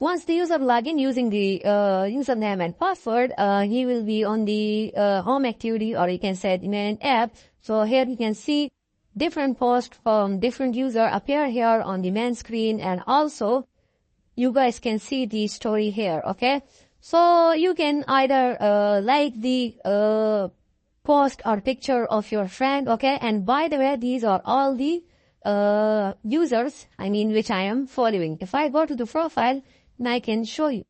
Once the user log in using the username and password, he will be on the home activity, or you can say the main app. So here you can see different posts from different user appear here on the main screen, and also you guys can see the story here, okay? So you can either like the post or picture of your friend, okay? And by the way, these are all the users, which I am following. If I go to the profile, I can show you.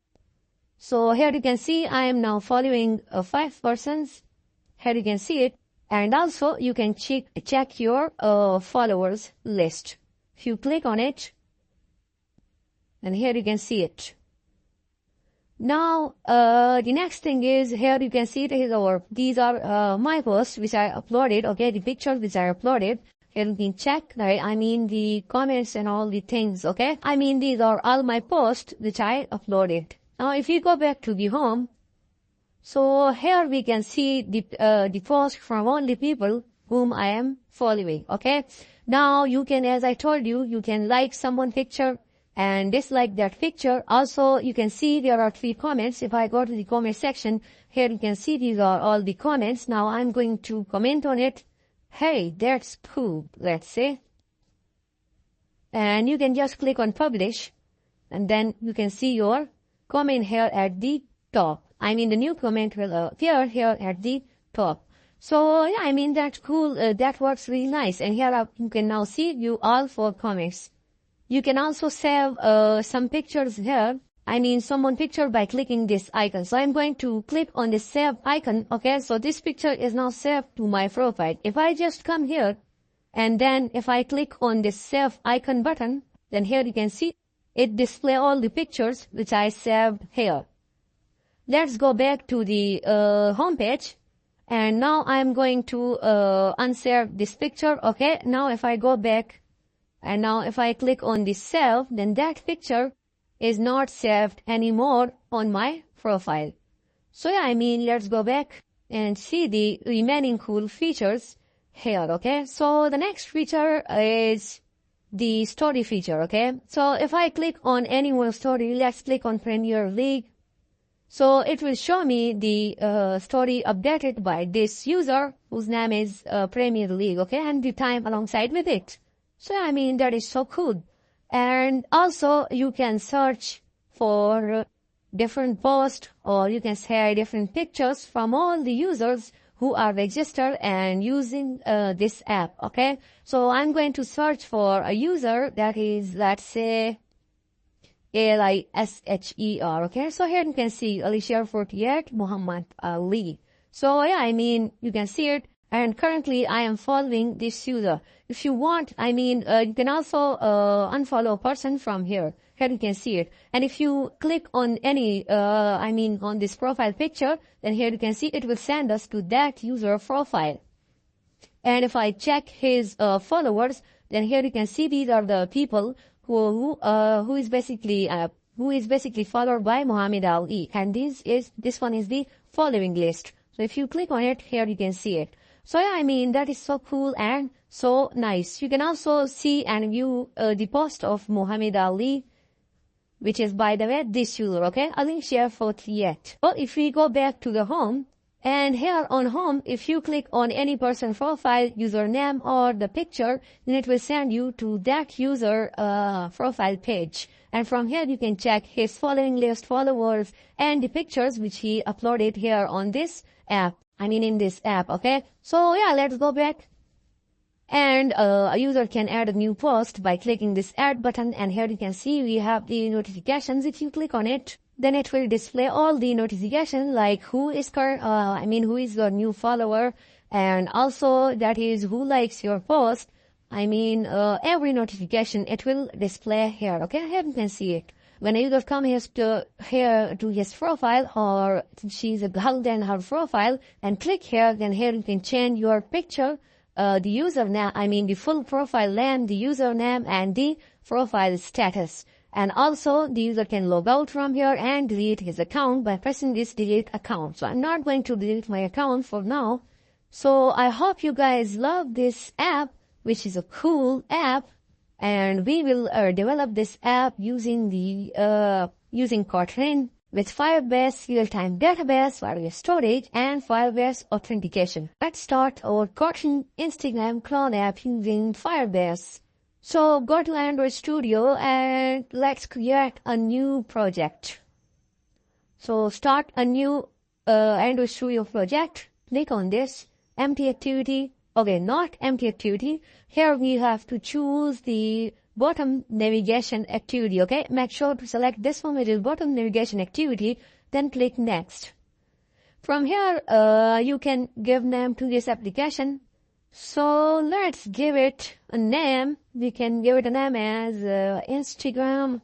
So here you can see I am now following 5 persons. Here you can see it. And also you can check your followers list. If you click on it, and here you can see it. Now, the next thing is, here you can see these are my posts which I uploaded, okay, the pictures which I uploaded. Here you can check, right, the comments and all the things, okay. These are all my posts which I uploaded. Now, if you go back to the home, so here we can see the post from all the people whom I am following, okay. Now, you can, as I told you, you can like someone picture and dislike that picture. Also, you can see there are 3 comments. If I go to the comment section, here you can see these are all the comments. Now, I'm going to comment on it. Hey, that's cool, let's say. And you can just click on publish, and then you can see your comment here at the top. The new comment will appear here at the top. So, yeah, that's cool. That works really nice. And here you can now see you all 4 comments. You can also save some pictures here. Someone picture by clicking this icon. So I'm going to click on the save icon. Okay, so this picture is now saved to my profile. If I just come here, and then if I click on the save icon button, then here you can see it display all the pictures which I saved here. Let's go back to the home page. And now I'm going to unsave this picture. Okay, now if I go back, and now if I click on the save, then that picture is not saved anymore on my profile. So yeah, let's go back and see the remaining cool features here, okay? So the next feature is the story feature, okay? So if I click on any one story, let's click on Premier League. So it will show me the story updated by this user whose name is Premier League, okay? And the time alongside with it. So that is so cool. And also you can search for different posts, or you can share different pictures from all the users who are registered and using this app, okay? So I'm going to search for a user that is, let's say, ALISHER, okay? So here you can see Alisher48 Muhammad Ali. So yeah, you can see it. And currently, I am following this user. If you want, you can also unfollow a person from here. Here you can see it. And if you click on any, on this profile picture, then here you can see it will send us to that user profile. And if I check his followers, then here you can see these are the people who is basically followed by Muhammad Ali. And this one is the following list. So if you click on it, here you can see it. So yeah, that is so cool and so nice. You can also see and view the post of Muhammad Ali, which is, by the way, this user, okay? Alisher48. So if we go back to the home, and here on home, if you click on any person profile, username, or the picture, then it will send you to that user profile page. And from here, you can check his following list, followers, and the pictures which he uploaded here on this app. In this app, okay? So yeah, let's go back. And a user can add a new post by clicking this add button. And here you can see we have the notifications. If you click on it, then it will display all the notifications, like who is your new follower, and also that is who likes your post. Every notification it will display here, okay? Here you can see it. When a user comes to his profile, or she's a girl, then her profile, and click here, then here you can change your picture, the username, the full profile name, the username, and the profile status. And also, the user can log out from here and delete his account by pressing this delete account. So I'm not going to delete my account for now. So I hope you guys love this app, which is a cool app. And we will develop this app using the using Kotlin with Firebase real-time database for your storage and Firebase authentication. Let's start our Kotlin Instagram clone app using Firebase. So go to Android Studio and let's create a new project. So start a new Android Studio project. Click on this empty activity. Okay, not empty activity. Here we have to choose the bottom navigation activity. Okay, make sure to select this one, which is bottom navigation activity. Then click next. From here, you can give name to this application. So let's give it a name. We can give it a name as Instagram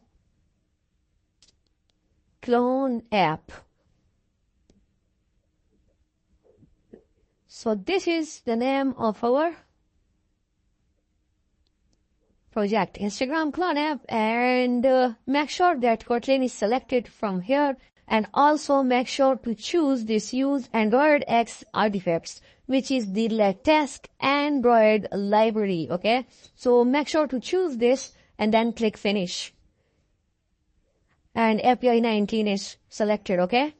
clone app. So this is the name of our project, Instagram clone app, and make sure that Kotlin is selected from here, and also make sure to choose this use Android X artifacts, which is the latest Android library. Okay, so make sure to choose this and then click finish. And API 19 is selected. Okay,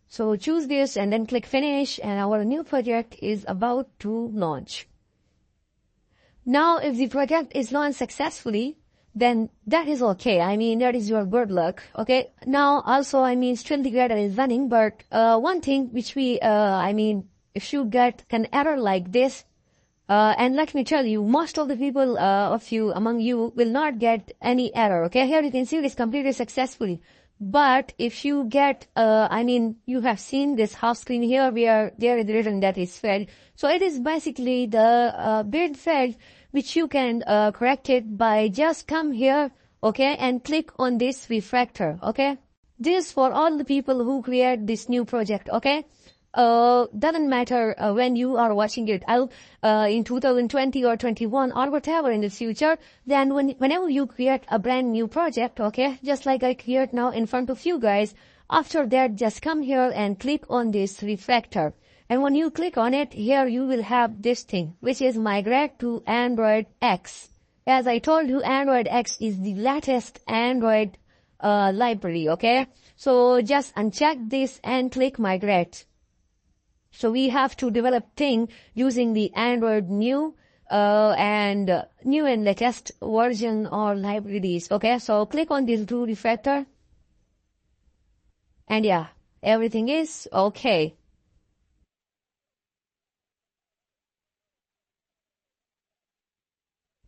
so choose this and then click finish, and our new project is about to launch. Now, if the project is launched successfully, then that is okay. I mean, that is your good luck. Okay. Now, also, I mean, still the creator is running, but one thing which we, if you get an error like this, and let me tell you, most of the people among you will not get any error. Okay. Here you can see it is completed successfully. But if you get, you have seen this half screen here where there is written that is failed. So it is basically the build failed, which you can correct it by just come here, okay, and click on this refactor, okay. This for all the people who create this new project, okay. Doesn't matter when you are watching it. In 2020 or 21 or whatever in the future, then whenever you create a brand new project, okay, just like I create now in front of you guys, after that just come here and click on this refactor. And when you click on it, here you will have this thing, which is migrate to Android X. As I told you, Android X is the latest Android library, okay? So just uncheck this and click migrate. So we have to develop thing using the Android new and latest version or libraries. Okay, so click on this do refactor, and yeah, everything is okay.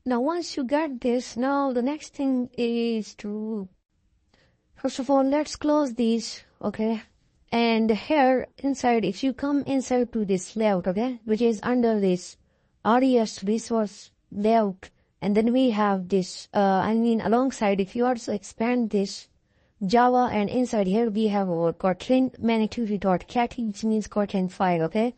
Now, once you get this, now the next thing is to, first of all, let's close these. Okay. And here inside, if you come inside to this layout, okay, which is under this RES resource layout, and then we have this, alongside, if you also expand this Java, and inside here we have our Kotlin main-activity.cat, which means Kotlin file, okay.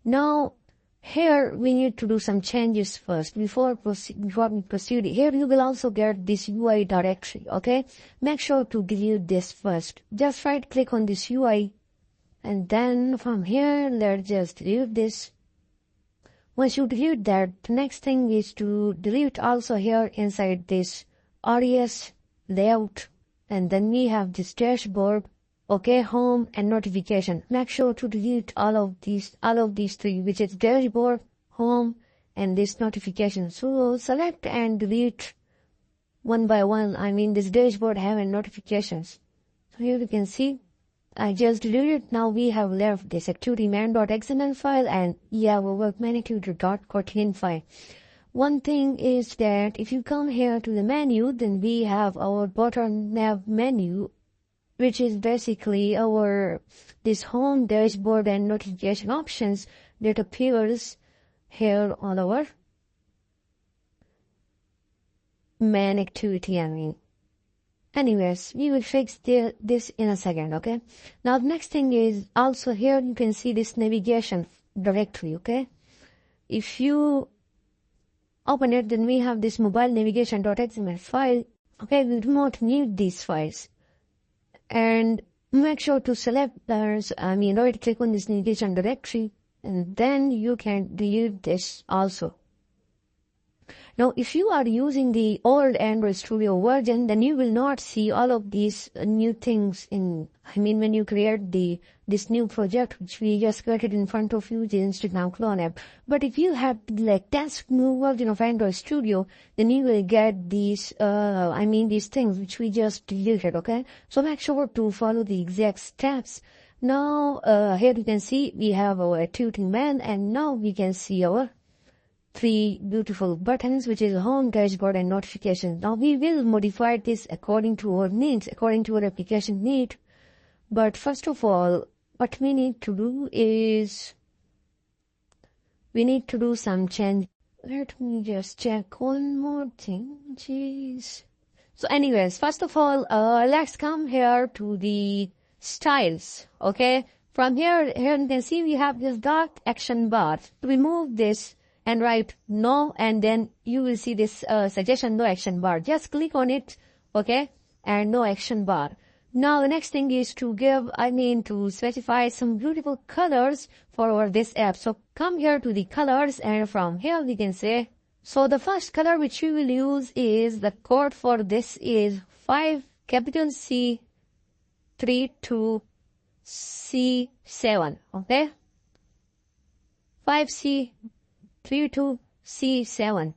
Now, here we need to do some changes first before we proceed. Here you will also get this UI directory, okay? Make sure to delete this first. Just right click on this UI, and then from here, let's just delete this. Once you delete that, the next thing is to delete also here inside this RES layout, and then we have this dashboard. Okay, home and notification. Make sure to delete all of these three, which is dashboard, home, and this notification. So select and delete one by one. This dashboard having notifications. So here you can see, I just deleted. Now we have left this activity main.xml file and our work main-activity.kotlin file. One thing is that if you come here to the menu, then we have our bottom nav menu, which is basically this home, dashboard, and notification options that appears here on our main activity. Anyways, we will fix this in a second, okay? Now, the next thing is also here you can see this navigation directory, okay? If you open it, then we have this mobile navigation.xml file, okay? We do not need these files. And make sure to select right click on this navigation directory, and then you can delete this also. Now, if you are using the old Android Studio version, then you will not see all of these new things when you create this new project, which we just created in front of you, the Instagram clone app. But if you have test new version of Android Studio, then you will get these things which we just deleted, okay? So make sure to follow the exact steps. Now, here you can see we have our activity man, and now we can see our 3 beautiful buttons, which is home, dashboard, and notifications. Now, we will modify this according to our needs, according to our application need. But first of all, what we need to do is we need to do some change. Let me just check one more thing. Jeez. So anyways, first of all, let's come here to the styles, okay? From here you can see we have this dark action bar. To remove this and write no, and then you will see this suggestion no action bar. Just click on it, okay? And no action bar. Now the next thing is to to specify some beautiful colors for this app. So come here to the colors, and from here we can say, so the first color which we will use is, the code for this is 5 capital C 32C7, okay? 5C32C7.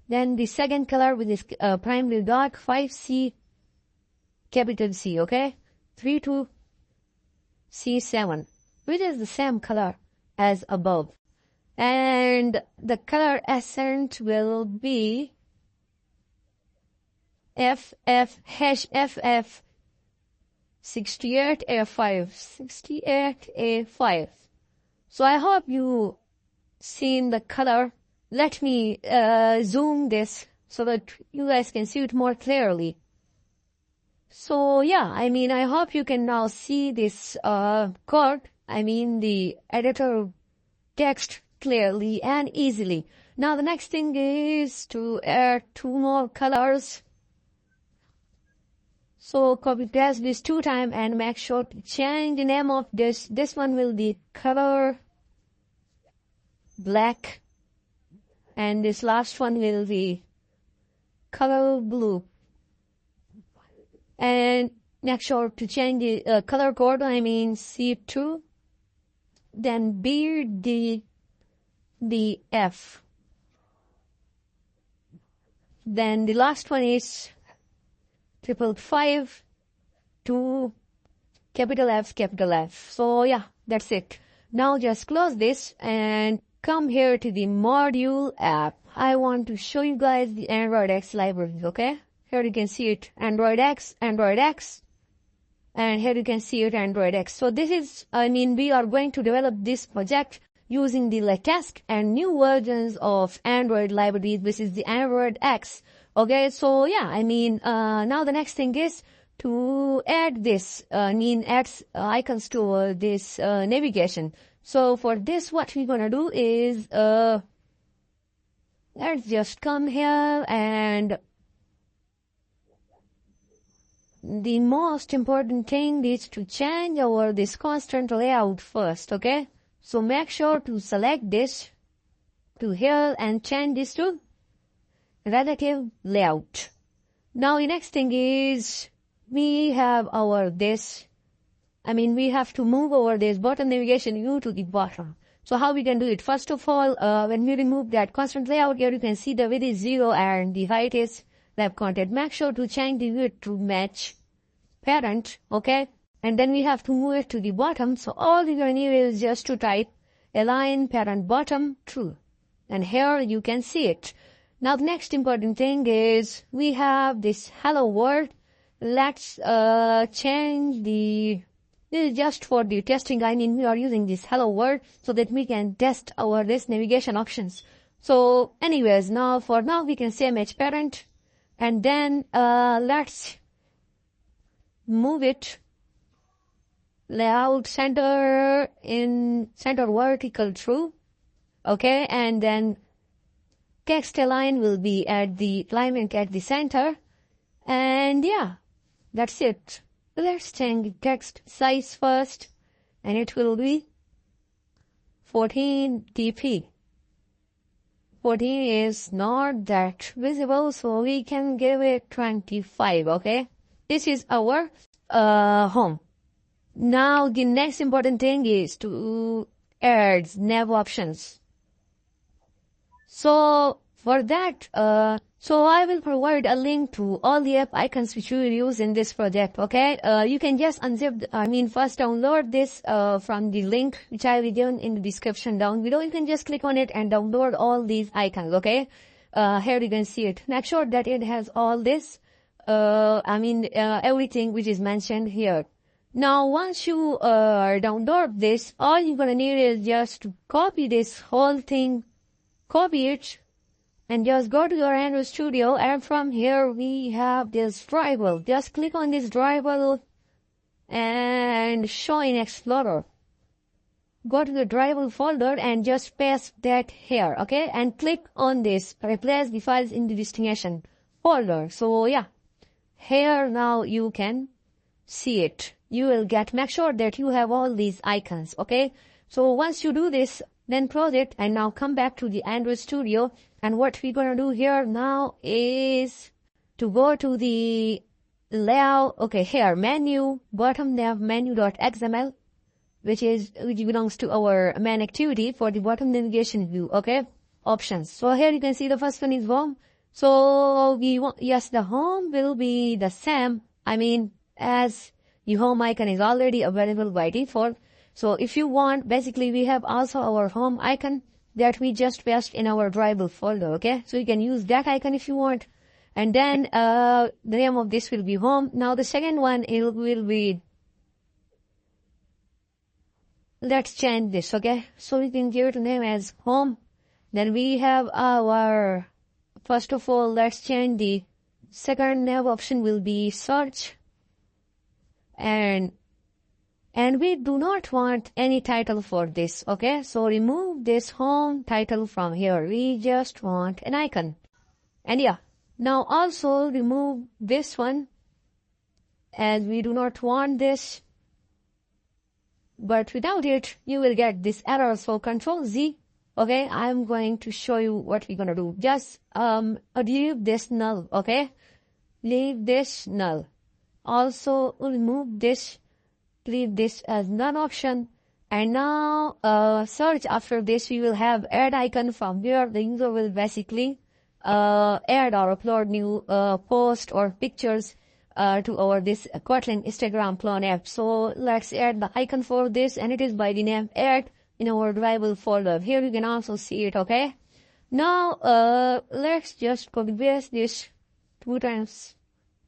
Then the second color with this primary dark 5C capital C, okay? 32C7, which is the same color as above. And the color accent will be FF 68A5. So I hope you seen the color. Let me zoom this so that you guys can see it more clearly. So yeah, I hope you can now see this code, the editor text clearly and easily. Now the next thing is to add 2 more colors. So copy paste this 2 times and make sure to change the name of this. This one will be color black, and this last one will be color blue. And make sure to change the color code, C2, then B the F. Then the last one is 555 to capital F. So yeah, that's it. Now just close this and come here to the module app. I want to show you guys the Android X libraries, okay? Here you can see it, Android X, and here you can see it, Android X. So this is, we are going to develop this project using the latest and new versions of Android libraries, which is the Android X. Okay, so yeah, now the next thing is to add this, icons to this navigation. So for this, what we're gonna do is, let's just come here, and the most important thing is to change this constant layout first, okay? So make sure to select this to here and change this to relative layout. Now the next thing is we have we have to move over this bottom navigation view to the bottom. So how we can do it? First of all, when we remove that constant layout, here you can see the width is 0 and the height is left content. Make sure to change the width to match parent, okay? And then we have to move it to the bottom. So all you're going to need is just to type align parent bottom true. And here you can see it. Now the next important thing is we have this hello world. Let's change this is just for the testing. We are using this hello world so that we can test this navigation options. So anyways, for now we can say match parent, and then let's move it layout center vertical true, okay? And then text align will be at the alignment at the center, and yeah, that's it. Let's change text size first, and it will be 14 dp. 14 is not that visible, so we can give it 25, okay? This is our home. Now the next important thing is to add nav options. So for that, so I will provide a link to all the app icons which we will use in this project, okay? You can just unzip, first download this from the link which I will given in the description down below. You can just click on it and download all these icons, okay? Here you can see it. Make sure that it has all this, everything which is mentioned here. Now, once you download this, all you're gonna need is just to copy this whole thing, copy it, and just go to your Android Studio, and from here we have this driver. Just click on this driver and show in Explorer. Go to the driver folder and just paste that here, okay? And click on this, replace the files in the destination folder. So yeah, here now you can see it. You will make sure that you have all these icons, okay? So once you do this, then close it and now come back to the Android Studio. And what we're going to do here now is to go to the layout, okay, here, menu, bottom nav menu.xml, which belongs to our main activity for the bottom navigation view, okay, options. So here you can see the first one is home. So the home will be the same, as the home icon is already available by default. So if you want, basically we have also our home icon that we just paste in our driver folder, okay? So you can use that icon if you want. And then the name of this will be home. Now the second one will be, let's change this, okay? So we can give it a name as home. Then we have our, first of all, let's change the second nav option will be search. And we do not want any title for this, okay? So remove this home title from here. We just want an icon. And yeah, now also remove this one as we do not want this. But without it, you will get this error. So Control Z, okay? I'm going to show you what we're going to do. Just leave this null, okay? Leave this null. Also remove this. Leave this as none option. And now search after this, we will have add icon from where the user will basically add or upload new post or pictures to our this Kotlin Instagram clone app. So let's add the icon for this, and it is by the name add in our driver folder. Here you can also see it, okay? Now let's just copy paste this 2 times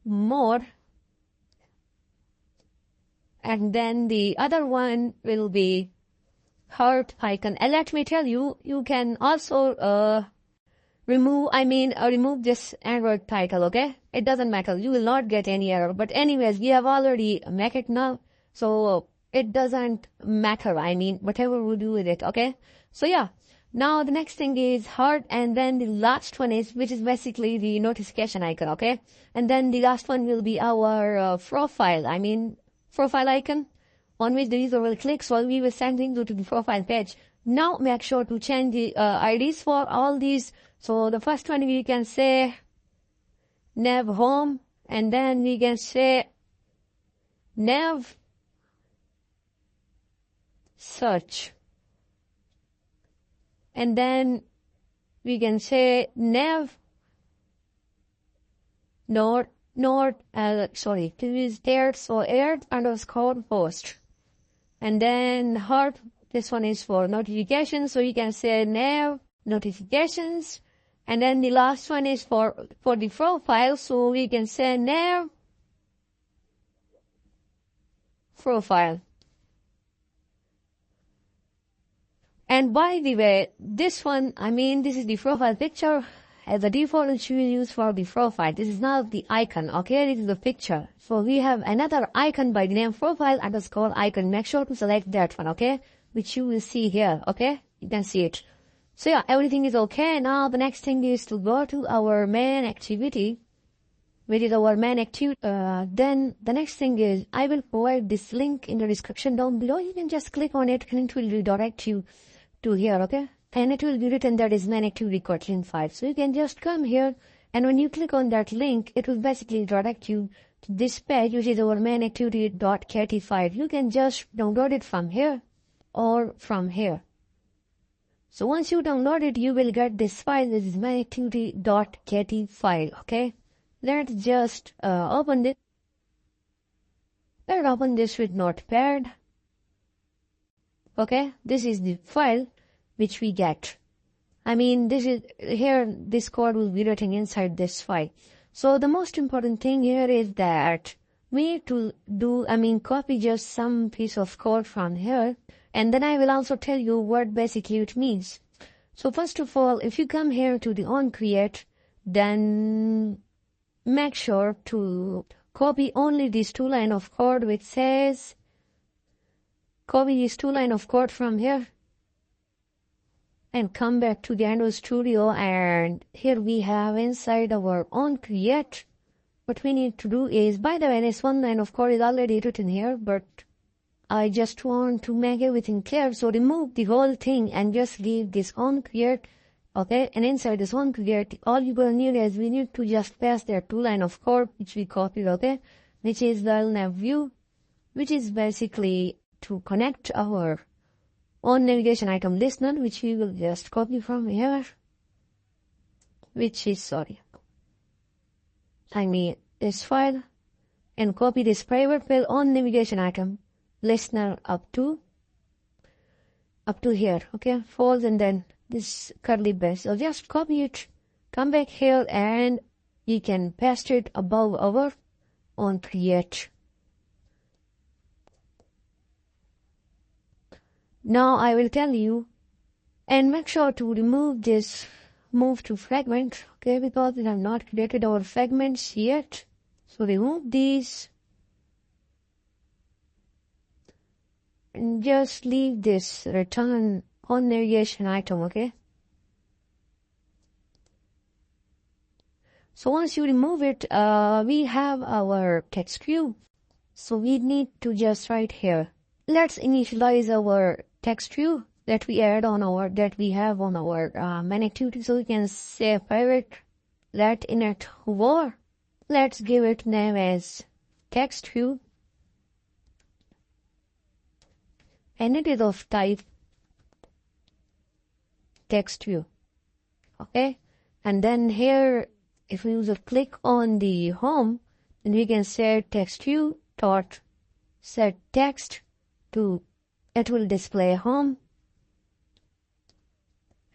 more. And then the other one will be heart icon. And let me tell you, you can also remove this Android title, okay? It doesn't matter. You will not get any error. But anyways, we have already make it now. So it doesn't matter. Whatever we do with it, okay? So yeah. Now the next thing is heart, and then the last one is, which is basically the notification icon, okay? And then the last one will be our profile icon on which the user will click, so we will send him to the profile page. Now make sure to change the IDs for all these. So the first one we can say nav home, and then we can say nav search, and then we can say nav please aired, so aired underscore post. And then heart, this one is for notifications, so you can say nav notifications. And then the last one is for the profile, so we can say nav profile. And by the way, this one, this is the profile picture. As the default, it should be used for the profile. This is not the icon, okay? This is the picture. So we have another icon by the name profile underscore icon. Make sure to select that one, okay? Which you will see here, okay? You can see it. So yeah, everything is okay. Now the next thing is to go to our main activity, which is our main activity. Then the next thing is, I will provide this link in the description down below. You can just click on it and it will redirect you to here, okay? and it will be written that is main activity Kotlin file. So you can just come here, and when you click on that link, it will basically direct you to this page, which is our main activity.kt file. You can just download it from here or from here. So once you download it, you will get this file. This is main activity.kt file. Okay, let's just open it. Let's open this with Notepad. Okay, this is the file which we get. I mean, this is here, this code will be written inside this file. So the most important thing here is that we need to copy just some piece of code from here, and then I will also tell you what basically it means. So first of all, if you come here to the onCreate, then make sure to copy only these 2 lines of code which says, copy these 2 lines of code from here and come back to the Android Studio, and here we have inside our onCreate. What we need to do is, by the way, this 1 line of code is already written here, but I just want to make everything clear, so remove the whole thing and just leave this onCreate. Okay, and inside this onCreate, all you're gonna need is we need to just pass their 2 line of code which we copied, okay, which is the nav view, which is basically to connect our on navigation item listener, which we will just copy from here, which is, this file, and copy this private file on navigation item listener up to here, okay, false, and then this curly brace. So just copy it, come back here, and you can paste it above our onCreate. Now I will tell you, and make sure to remove this, move to fragment, okay, because we have not created our fragments yet. So remove these and just leave this return on navigation item, okay. So once you remove it, we have our text view. So we need to just write here. Let's initialize our text view that we have on our main activity. So we can say private let init var. Let's give it name as text view, and it is of type text view. Okay, and then here, if we use a click on the home, then we can set text view dot set text to, it will display home,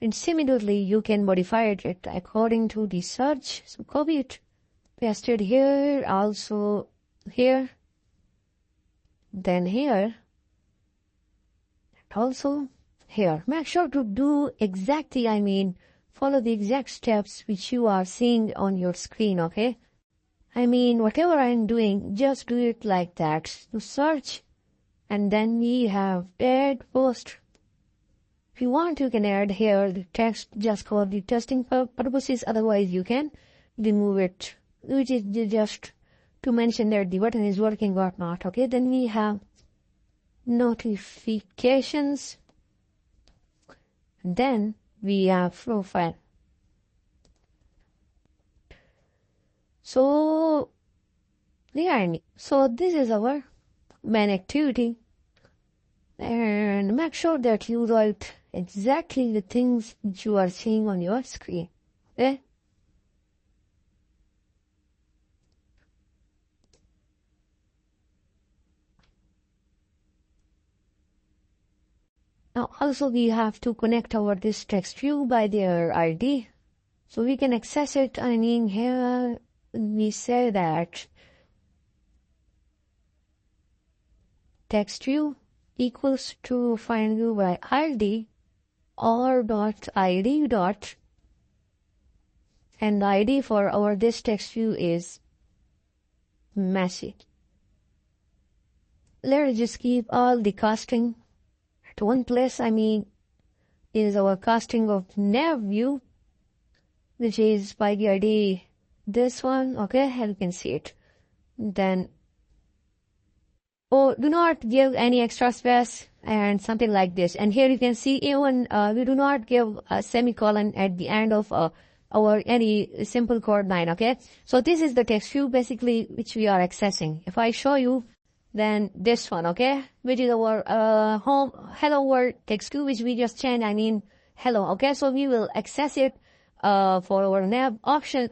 and similarly you can modify it according to the search. So copy it, paste it here, also here, then here, and also here. Make sure to do exactly, follow the exact steps which you are seeing on your screen, okay? Whatever I'm doing, just do it like that. To search, and then we have add post. If you want, you can add here the text just for the testing purposes. Otherwise, you can remove it, which is just to mention that the button is working or not. Okay, then we have notifications. And then we have profile. So this is our main activity, and make sure that you write exactly the things that you are seeing on your screen. Okay? Now also we have to connect this text view by their ID, so we can access it. Here we say that text view equals to find view by ID or dot ID dot, and the ID for our this text view is messy. Let's just keep all the casting at one place. Is our casting of nav view, which is by the ID this one. Okay, you can see it. Then or do not give any extra space and something like this. And here you can see even we do not give a semicolon at the end of our any simple code line. Okay, so this is the text view basically which we are accessing. If I show you, then this one, okay, which is our home hello world text view, which we just changed. I mean hello. Okay, so we will access it for our nav option.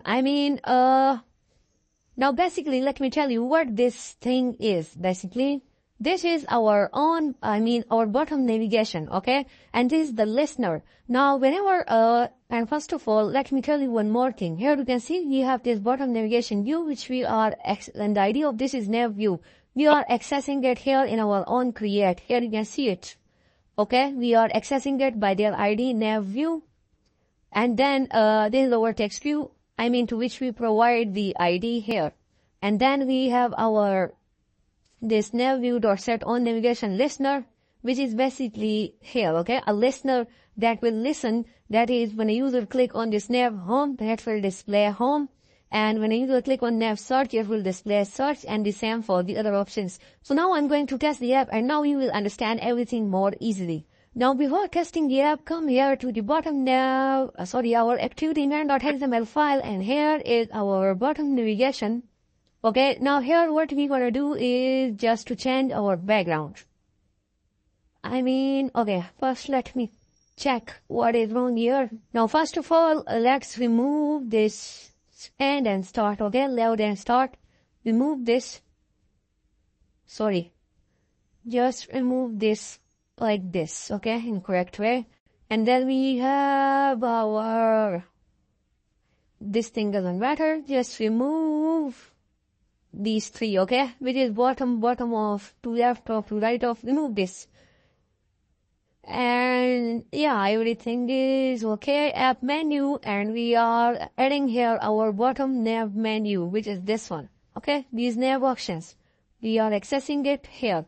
Now basically, let me tell you what this thing is. Basically, this is our own, our bottom navigation, okay? And this is the listener. Now, and first of all, let me tell you one more thing. Here you can see we have this bottom navigation view, which and the idea of this is nav view. We are accessing it here in our own create. Here you can see it, okay? We are accessing it by their ID nav view. And then, this is our text view, to which we provide the ID here. And then we have this nav view.set on navigation listener, which is basically here, okay? A listener that will listen. That is, when a user click on this nav home, that will display home. And when a user click on nav search, it will display search, and the same for the other options. So now I'm going to test the app, and now you will understand everything more easily. Now, before testing the app, come here to the bottom nav, our activity.html file, and here is our bottom navigation. Okay, now here what we're gonna do is just to change our background. Okay, first let me check what is wrong here. Now, first of all, let's remove this end and start, okay, load and start. Remove this. Just remove this. Like this, okay, in correct way. And then we have this thing doesn't matter, just remove these three, okay, which is bottom of, to left of, to right of, remove this. And yeah, everything is okay. App menu, and we are adding here our bottom nav menu, which is this one, okay, these nav options. We are accessing it here.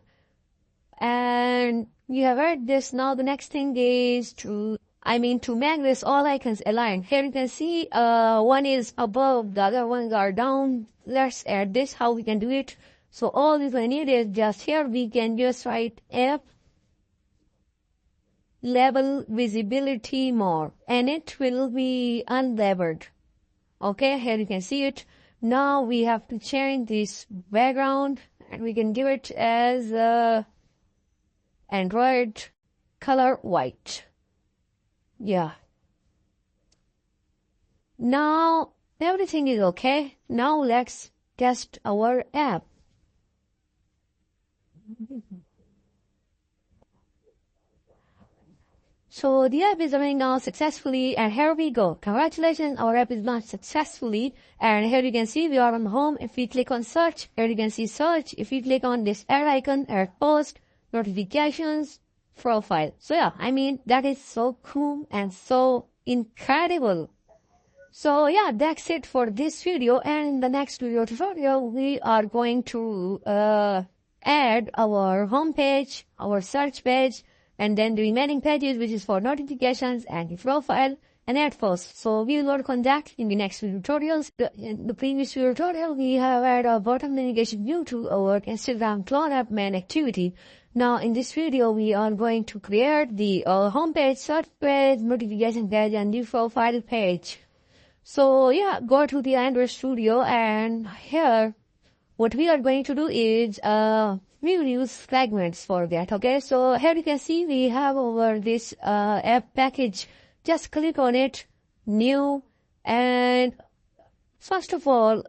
And you have heard this. Now the next thing is to make this all icons align. Here you can see one is above, the other ones are down. Let's add this, how we can do it. So all we need is just here we can just write app label visibility more, and it will be unlabeled. Okay, here you can see it. Now we have to change this background, and we can give it as Android color white. Yeah. Now everything is okay. Now let's test our app. So the app is running now successfully, and here we go. Congratulations, our app is launched successfully. And here you can see we are on home. If we click on search, here you can see search. If we click on this add icon, add post, notifications, profile. So yeah, that is so cool and so incredible. So yeah, that's it for this video. And in the next video tutorial, we are going to add our home page, our search page, and then the remaining pages, which is for notifications and the profile and add posts. So we will work on that in the next video tutorials. In the previous video tutorial, we have added a bottom navigation view to our Instagram clone app main activity. Now in this video, we are going to create the home page, search page, notification page, and the profile page. So yeah, go to the Android Studio, and here what we are going to do is we will use Fragments for that. Okay, so here you can see we have over this app package. Just click on it, new, and first of all,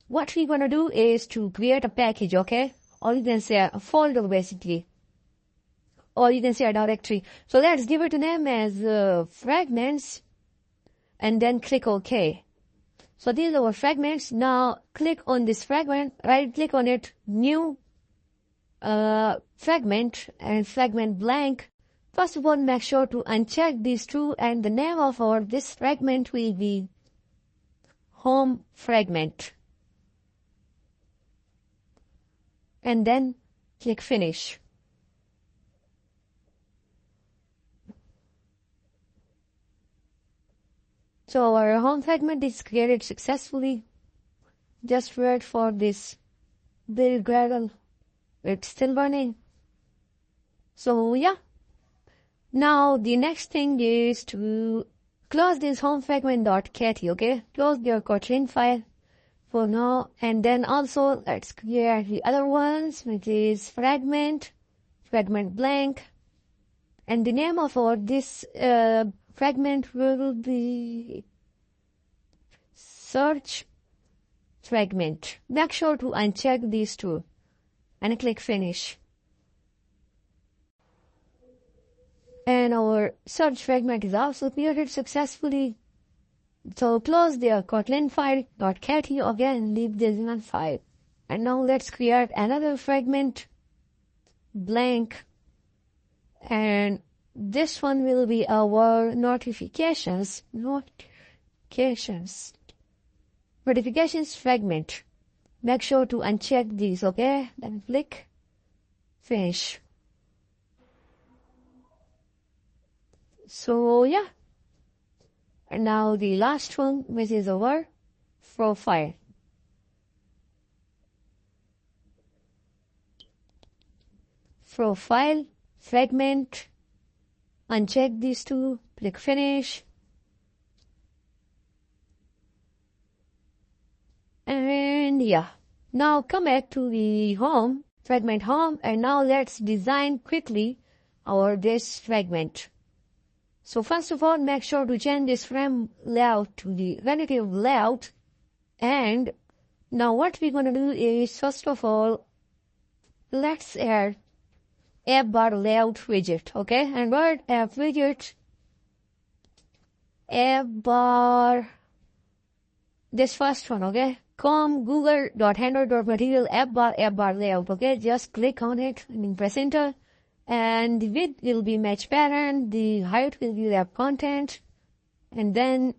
what we're gonna do is to create a package, okay? Or you can say a folder basically, or you can say a directory. So let's give it a name as Fragments, and then click OK. So these are our fragments. Now click on this fragment, right click on it, new fragment, and fragment blank. First of all, make sure to uncheck these two, and the name of this fragment will be home fragment. And then click finish. So our home fragment is created successfully. Just wait for this build Gradle It's still running. So yeah. Now the next thing is to close this home fragment.cat, okay? Close your Kotlin file for now, and then also let's create the other ones, which is fragment blank, and the name of this fragment will be search fragment. Make sure to uncheck these two and click finish. And our search fragment is also created successfully. So close the Kotlin file.cat again, leave this one file. And now let's create another fragment blank, and this one will be our notifications fragment. Make sure to uncheck these, okay? Then click finish. So yeah. And now the last one, which is our profile. Profile fragment, uncheck these two, click finish. And yeah, now come back to the home, fragment home, and now let's design quickly this fragment. So first of all, make sure to change this frame layout to the relative layout. And now what we're going to do is, first of all, let's add app bar layout widget, okay? And word app widget, app bar, this first one, okay? google.handler.material app bar layout, okay? Just click on it and press enter. And the width will be match pattern, the height will be wrap content, and then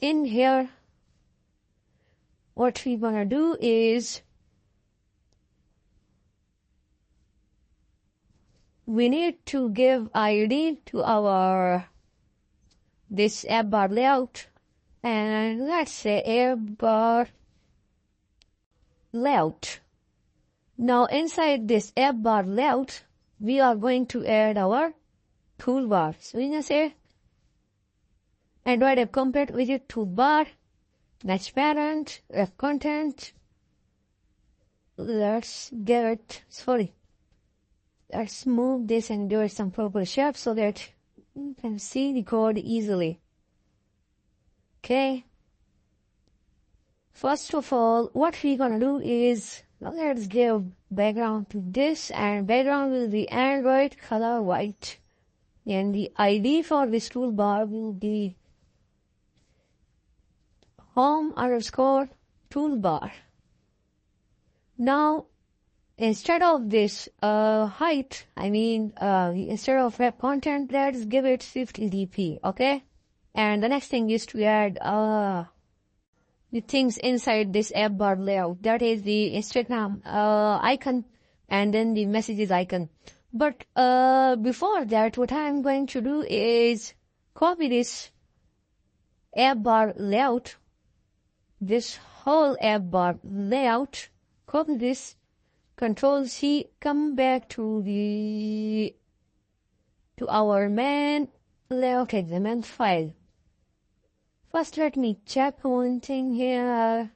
in here, what we wanna do is we need to give ID to our this app bar layout, and let's say app bar layout. Now inside this app bar layout, we are going to add our toolbar. So we can say Android app compared widget toolbar, match parent, app content. Let's move this and do it some proper shape so that you can see the code easily. Okay. First of all, what we're gonna do is, let's give background to this, and background will be Android color white. And the ID for this toolbar will be home_toolbar. Now, instead of this height, instead of web content, let's give it 50 dp, okay? And the next thing is to add the things inside this app bar layout. That is the Instagram icon and then the messages icon. But before that, what I'm going to do is copy this app bar layout, this whole app bar layout, copy this, Control-C, come back to our main layout XML file. First, let me check one thing here.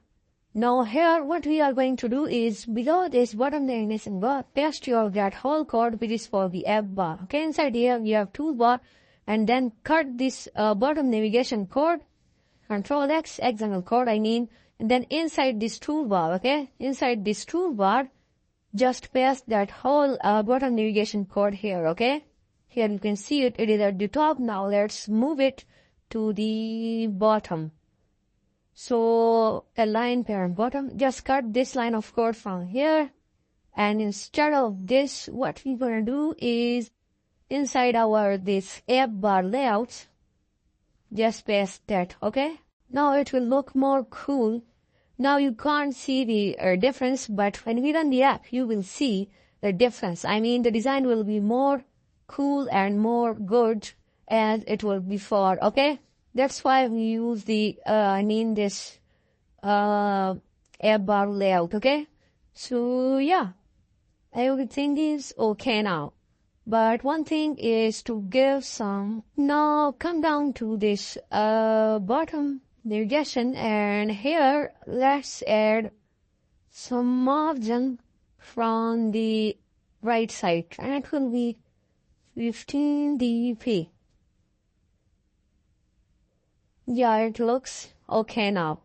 Now here, what we are going to do is, below this bottom navigation bar, paste that whole code which is for the app bar. Okay, inside here you have toolbar, and then cut this bottom navigation code, Control-X, XML code and then inside this toolbar, okay, inside this toolbar, just paste that whole bottom navigation code here, okay. Here you can see it is at the top. Now let's move it to the bottom. So align parent bottom, just cut this line of code from here, and instead of this, what we're gonna do is inside this app bar layout, just paste that, okay? Now it will look more cool. Now you can't see the difference, but when we run the app, you will see the difference. The design will be more cool and more good as it was before, okay? That's why we use the, this app bar layout, okay? So, yeah. Everything is okay now. But one thing is to give some. Now come down to this bottom navigation, and here let's add some margin from the right side, and it will be 15 dp. Yeah, it looks okay now.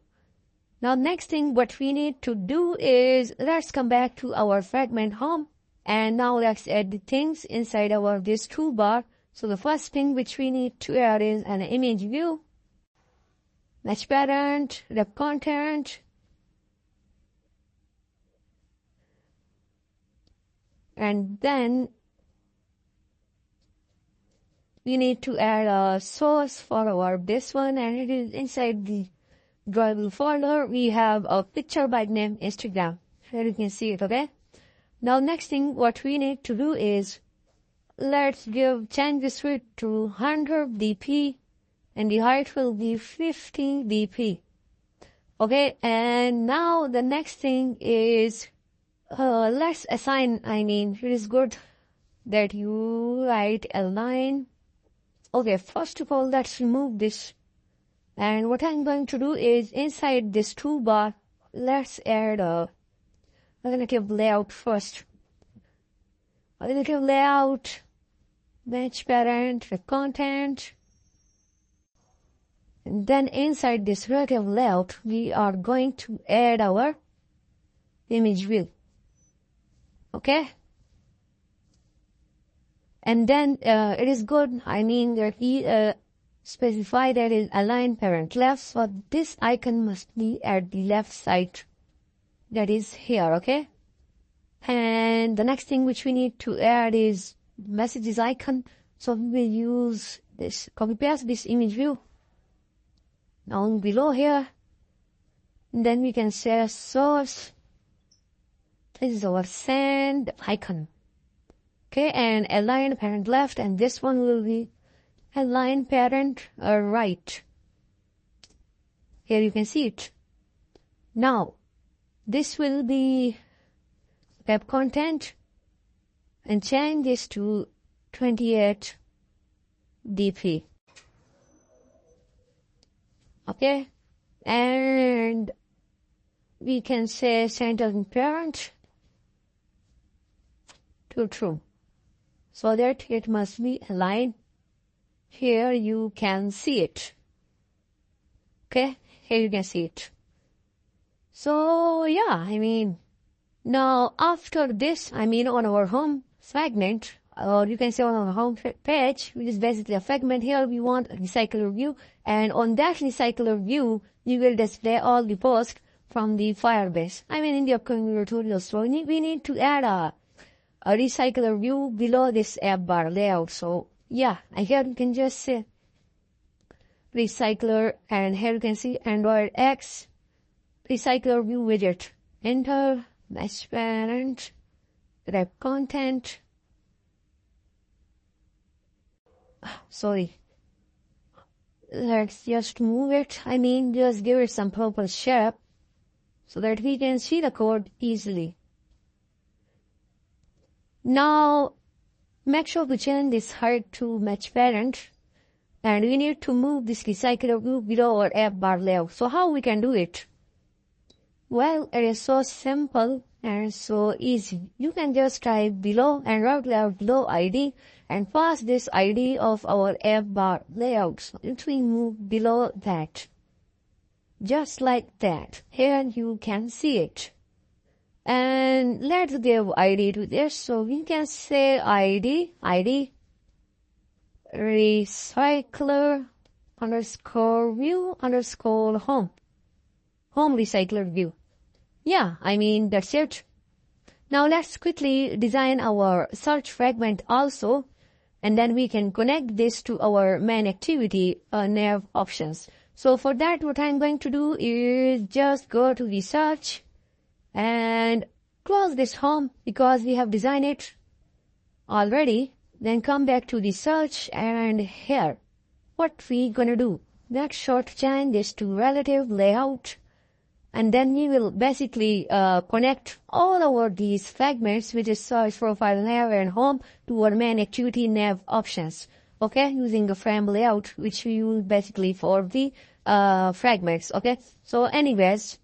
Now next thing what we need to do is let's come back to our fragment home, and now let's add the things inside our this toolbar. So the first thing which we need to add is an image view, match parent, wrap content, and then we need to add a source for our this one, and it is inside the drawable folder. We have a picture by name Instagram. Here you can see it, okay? Now next thing what we need to do is let's change this width to 100 dp and the height will be 50 dp. Okay, and now the next thing is let's assign, it is good that you write align. Okay, first of all, let's remove this. And what I'm going to do is inside this toolbar, let's add a alternative layout first. Alternative layout, match parent, the content. And then inside this relative layout, we are going to add our image view. Okay? And then it is good, that we specify that is align parent left, so this icon must be at the left side, that is here, okay? And the next thing which we need to add is messages icon, so we will use this, copy paste this image view down below here, and then we can say source, this is our send icon. Okay, and align parent left, and this one will be align parent right. Here you can see it. Now, this will be web content, and change this to 28 dp. Okay, and we can say center parent to true, so that it must be aligned. Here you can see it. Okay, here you can see it. So yeah, now after this, on our home fragment, or you can say on our home page, which is basically a fragment, here we want a recycler view, and on that recycler view, you will display all the posts from the Firebase. In the upcoming tutorials, so we need to add a recycler view below this app bar layout. So yeah, here you can just say recycler, and here you can see Android X recycler view widget. Enter, match parent, wrap content. Sorry. Let's just move it. Just give it some proper shape so that we can see the code easily. Now, make sure to change this height to match parent, and we need to move this recycler view below our app bar layout. So how we can do it? Well, it is so simple and so easy. You can just type below and right layout below ID and pass this ID of our app bar layout. So it will move below that. Just like that. Here you can see it. And let's give ID to this. So we can say ID recycler underscore view underscore home recycler view. Yeah, that's it. Now let's quickly design our search fragment also, and then we can connect this to our main activity nav options. So for that, what I'm going to do is just go to the search and close this home because we have designed it already. Then come back to the search, and here, what we gonna do? Let's short change this to relative layout, And then we will basically connect all over these fragments, which is search, profile, nav, and home, to our main activity nav options. Okay, using the frame layout, which we use basically for the fragments. Okay, so anyways,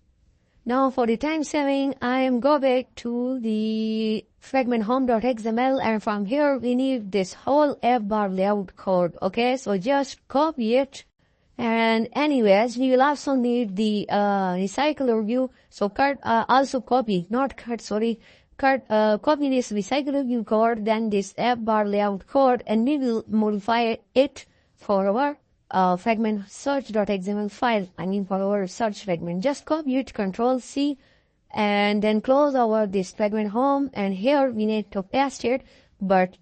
now for the time saving, I am go back to the fragment home.xml, and from here we need this whole app bar layout code. Okay, so just copy it. And anyways, we will also need the recycler view. So also copy, not cut, sorry. Copy this recycler view code, then this app bar layout code, and we will modify it for our fragment search.xml file. I mean for our search fragment. Just copy it, Control C, and then close our this fragment home. And here we need to paste it, but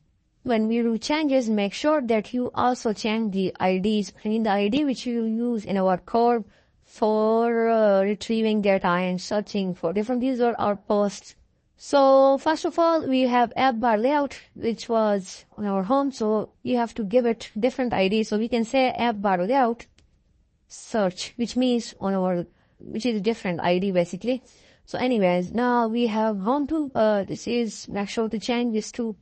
when we do changes, make sure that you also change the IDs. I mean the ID which you use in our code for retrieving data and searching for different user or posts. So first of all, we have app bar layout, which was on our home. So you have to give it different ID. So we can say app bar layout search, which means which is a different ID basically. So anyways, now we have home to, make sure to change this to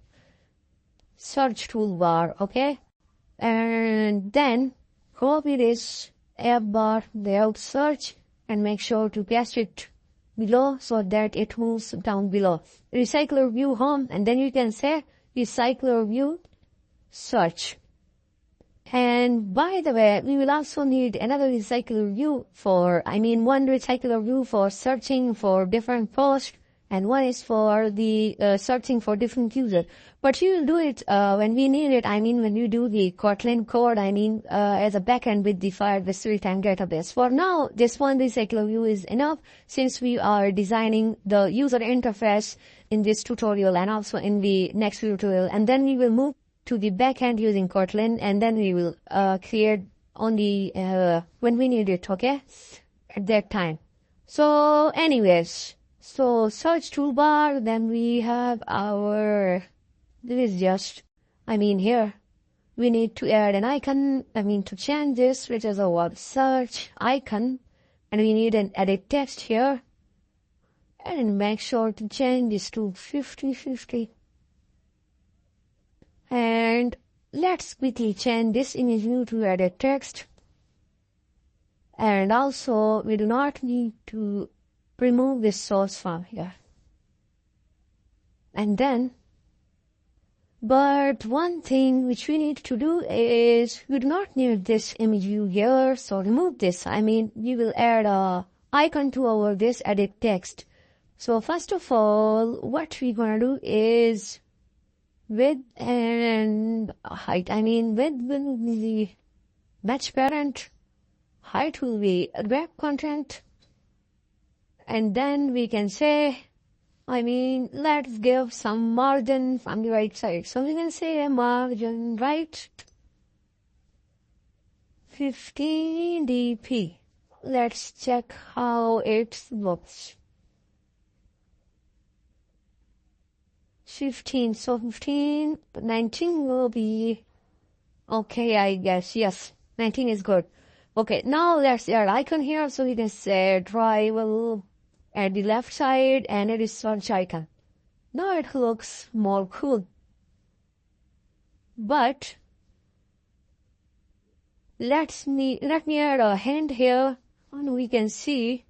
search toolbar, okay? And then copy this app bar layout search and make sure to paste it below so that it moves down below. Recycler view home, and then you can say recycler view search. And by the way, we will also need another recycler view one recycler view for searching for different posts, and one is for the searching for different users. But you will do it when we need it. When you do the Kotlin code, as a backend with the Firebase real-time database. For now, this one recycler view is enough, since we are designing the user interface in this tutorial and also in the next tutorial. And then we will move to the backend using Kotlin, and then we will create only when we need it, okay? At that time. So anyways, so search toolbar, then we have here we need to add an icon, to change this, which is our search icon, and we need an edit text here, and make sure to change this to 50/50. And let's quickly change this image view to edit text. And also, we do not need to remove this source from here. And then, but one thing which we need to do is, we do not need this image view here, so remove this. We will add a icon to this edit text. So first of all, what we're gonna do is width and height. Width will be the match parent, height will be web content, and then we can say, let's give some margin from the right side. So we can say a margin right 15 dp. Let's check how it looks. 15, so 15, 19 will be okay, I guess. Yes, 19 is good. Okay, now let's add icon here. So we can say try will at the left side, and it is search icon. Now it looks more cool. But let me add a hand here, and we can see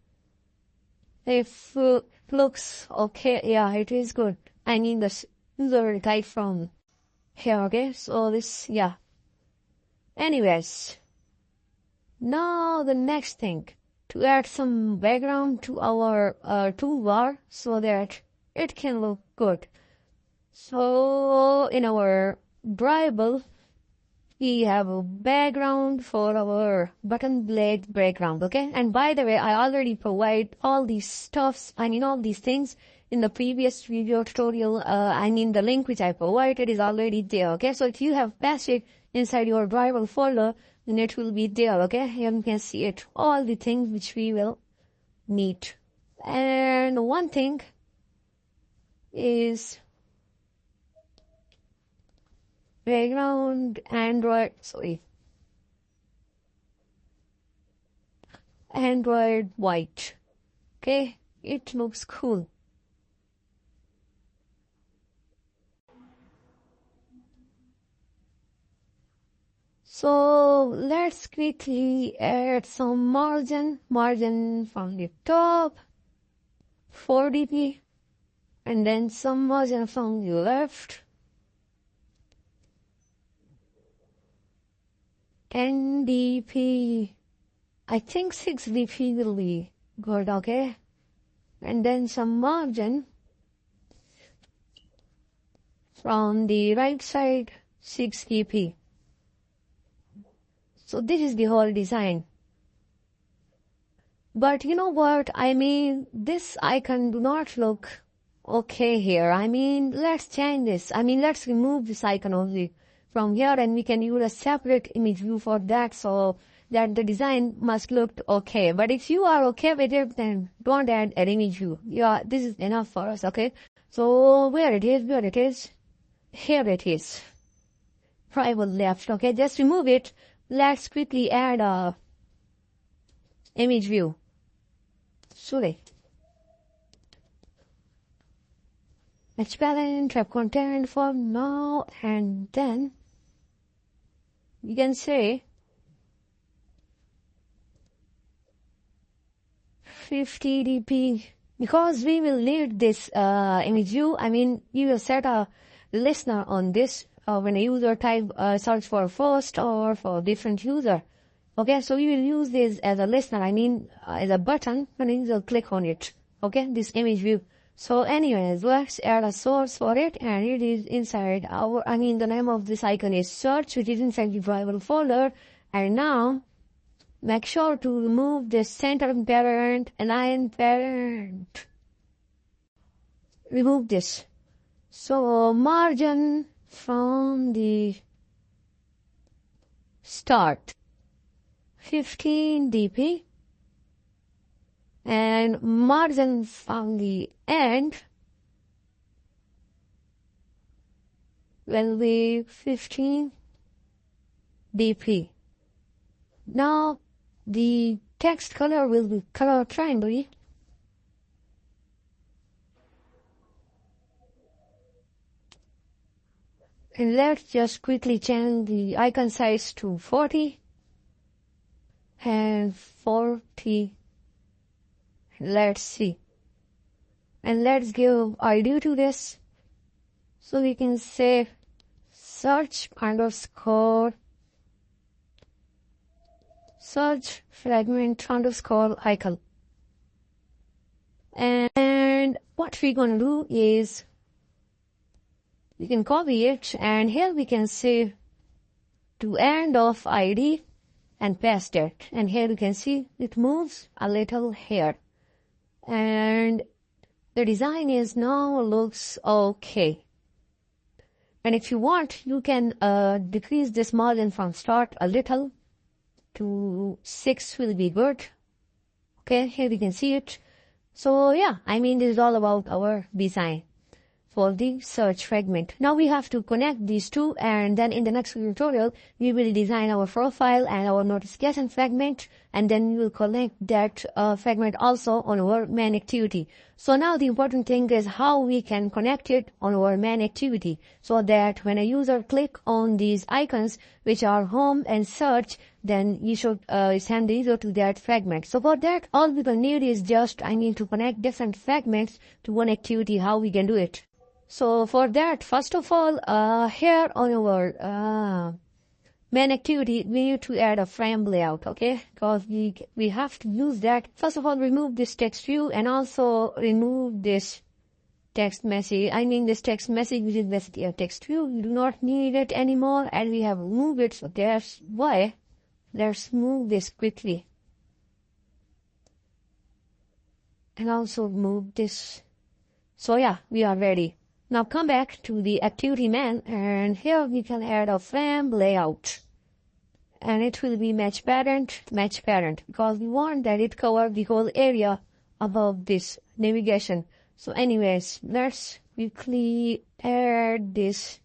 if it looks okay. Yeah, it is good. The user guide from here, okay? So this, yeah. Anyways, now the next thing, to add some background to our toolbar so that it can look good. So in our drawable, we have a background for our button blade background, okay? And by the way, I already provide all these stuffs, all these things in the previous video tutorial. The link which I provided is already there, okay? So if you have passed it inside your drawable folder, then it will be there, okay? Here you can see it, all the things which we will need. And one thing is background Android white. Okay, it looks cool. So let's quickly add some margin from the top, 4 dp, and then some margin from the left, 10 dp. I think 6 dp will be good, okay? And then some margin from the right side, 6 dp. So this is the whole design. But you know what? I mean, this icon do not look okay here. I mean, let's change this. I mean, let's remove this icon only from here, and we can use a separate image view for that, so that the design must look okay. But if you are okay with it, then don't add an image view. Yeah, this is enough for us, okay? So where it is? Here it is. Private left, okay? Just remove it. Let's quickly add a image view. Sorry. Match balance, trap content for now, and then you can say 50 dp, because we will need this image view. I mean, you will set a listener on this when a user type search for first or for different user. Okay, so you will use this as a listener, I mean as a button when a user click on it. Okay, this image view. So anyways, let's add a source for it, and it is inside our, I mean the name of this icon is search, which is inside the driver folder. And now make sure to remove this center parent, align parent. Remove this. So margin from the start, 15 dp, and margin from the end will be 15 dp. Now the text color will be color triangle. And let's just quickly change the icon size to 40 and 40. Let's see. And let's give ID to this. So we can say search fragment underscore icon. And what we're going to do is we can copy it, and here we can say to end of ID and paste it. And here you can see it moves a little here. And the design is now looks okay. And if you want, you can decrease this margin from start a little to 6 will be good. Okay, here we can see it. So yeah, I mean, this is all about our design for the search fragment. Now we have to connect these two, and then in the next tutorial, we will design our profile and our notification fragment, and then we will connect that fragment also on our main activity. So now the important thing is how we can connect it on our main activity, so that when a user click on these icons, which are home and search, then you should send the user to that fragment. So for that, all we will need is just, to connect different fragments to one activity. How we can do it? So for that, first of all, here on our main activity, we need to add a frame layout, okay? Because we have to use that. First of all, remove this text view, and also remove this text message. This text message, which is basically a text view. We do not need it anymore, and we have removed it. So that's why. Let's move this quickly. And also move this. So yeah, we are ready. Now come back to the activity main, and here we can add a frame layout. And it will be match parent, because we want that it cover the whole area above this navigation. So anyways, let's quickly add this,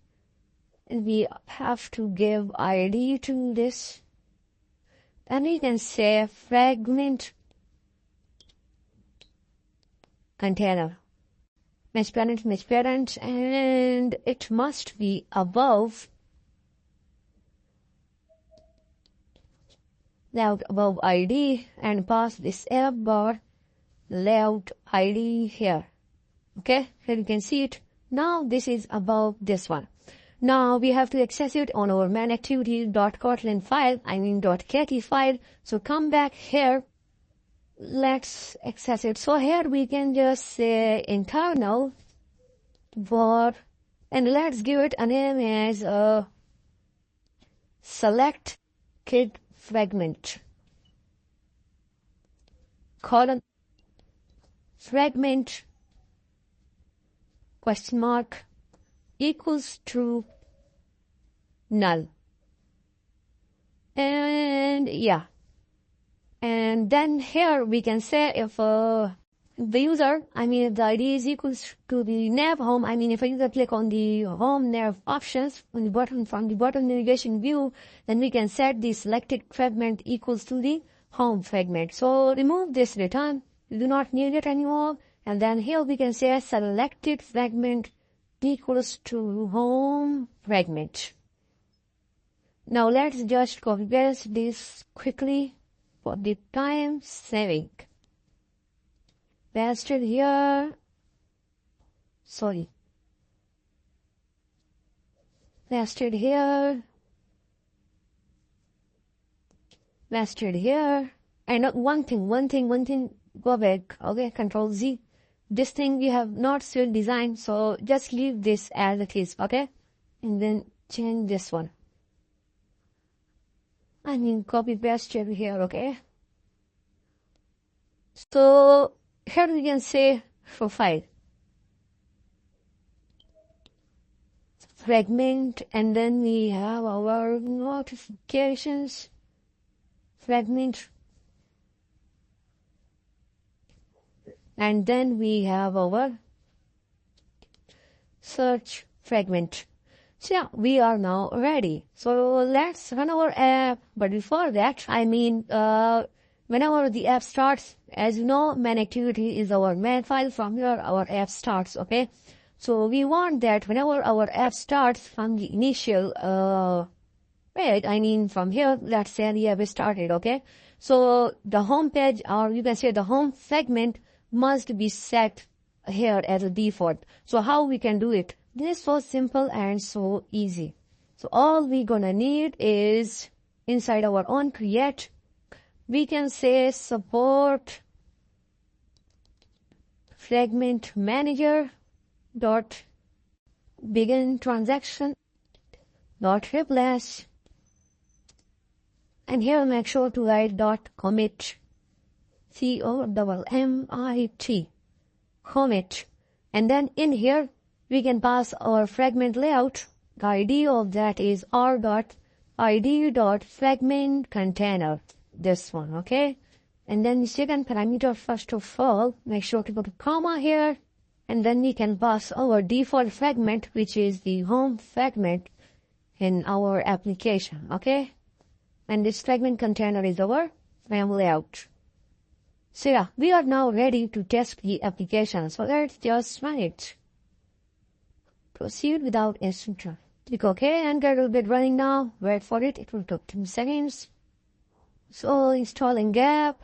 and we have to give ID to this. And we can say fragment container. Match parent, and it must be above layout above ID and pass this app bar layout ID here. Okay, here you can see it. Now this is above this one. Now we have to access it on our main activity.kotlin file, .kt file. So come back here. Let's access it. So here we can just say internal var, and let's give it a name as select kid fragment colon fragment question mark equals true null. And yeah, and then here we can say if the user, if the ID is equals to the nav home, if a user click on the home nav options on the bottom from the bottom navigation view, then we can set the selected fragment equals to the home fragment. So remove this return, you do not need it anymore, and then here we can say selected fragment equals to home fragment. Now let's just copy paste this quickly for the time saving. Pasted here. Pasted here. Pasted here. And one thing, go back. Okay, Control Z. This thing we have not still designed, so just leave this as it is, okay? And then change this one. Copy paste it here, okay? So here we can say profile. Fragment, and then we have our notifications. Fragment. And then we have our search fragment. So yeah, we are now ready. So let's run our app. But before that, whenever the app starts, as you know, main activity is our main file. From here, our app starts, okay? So we want that whenever our app starts from the initial, from here, let's say the app is started, okay? So the home page, or you can say the home segment, must be set here as a default. So how we can do it? This is so simple and so easy. So all we gonna need is inside our own create, we can say support fragment manager dot begin transaction dot replace, and here make sure to write dot commit, COMMIT, commit, and then in here we can pass our fragment layout. The ID of that is r.id.fragment container, this one, okay? And then the second parameter, first of all, make sure to go to comma here, and then we can pass our default fragment, which is the home fragment in our application, okay? And this fragment container is our frame layout. So yeah, we are now ready to test the application. So let's just run it. Proceed without instruction. Click OK and get a little bit running now. Wait for it. It will take 10 seconds. So installing app,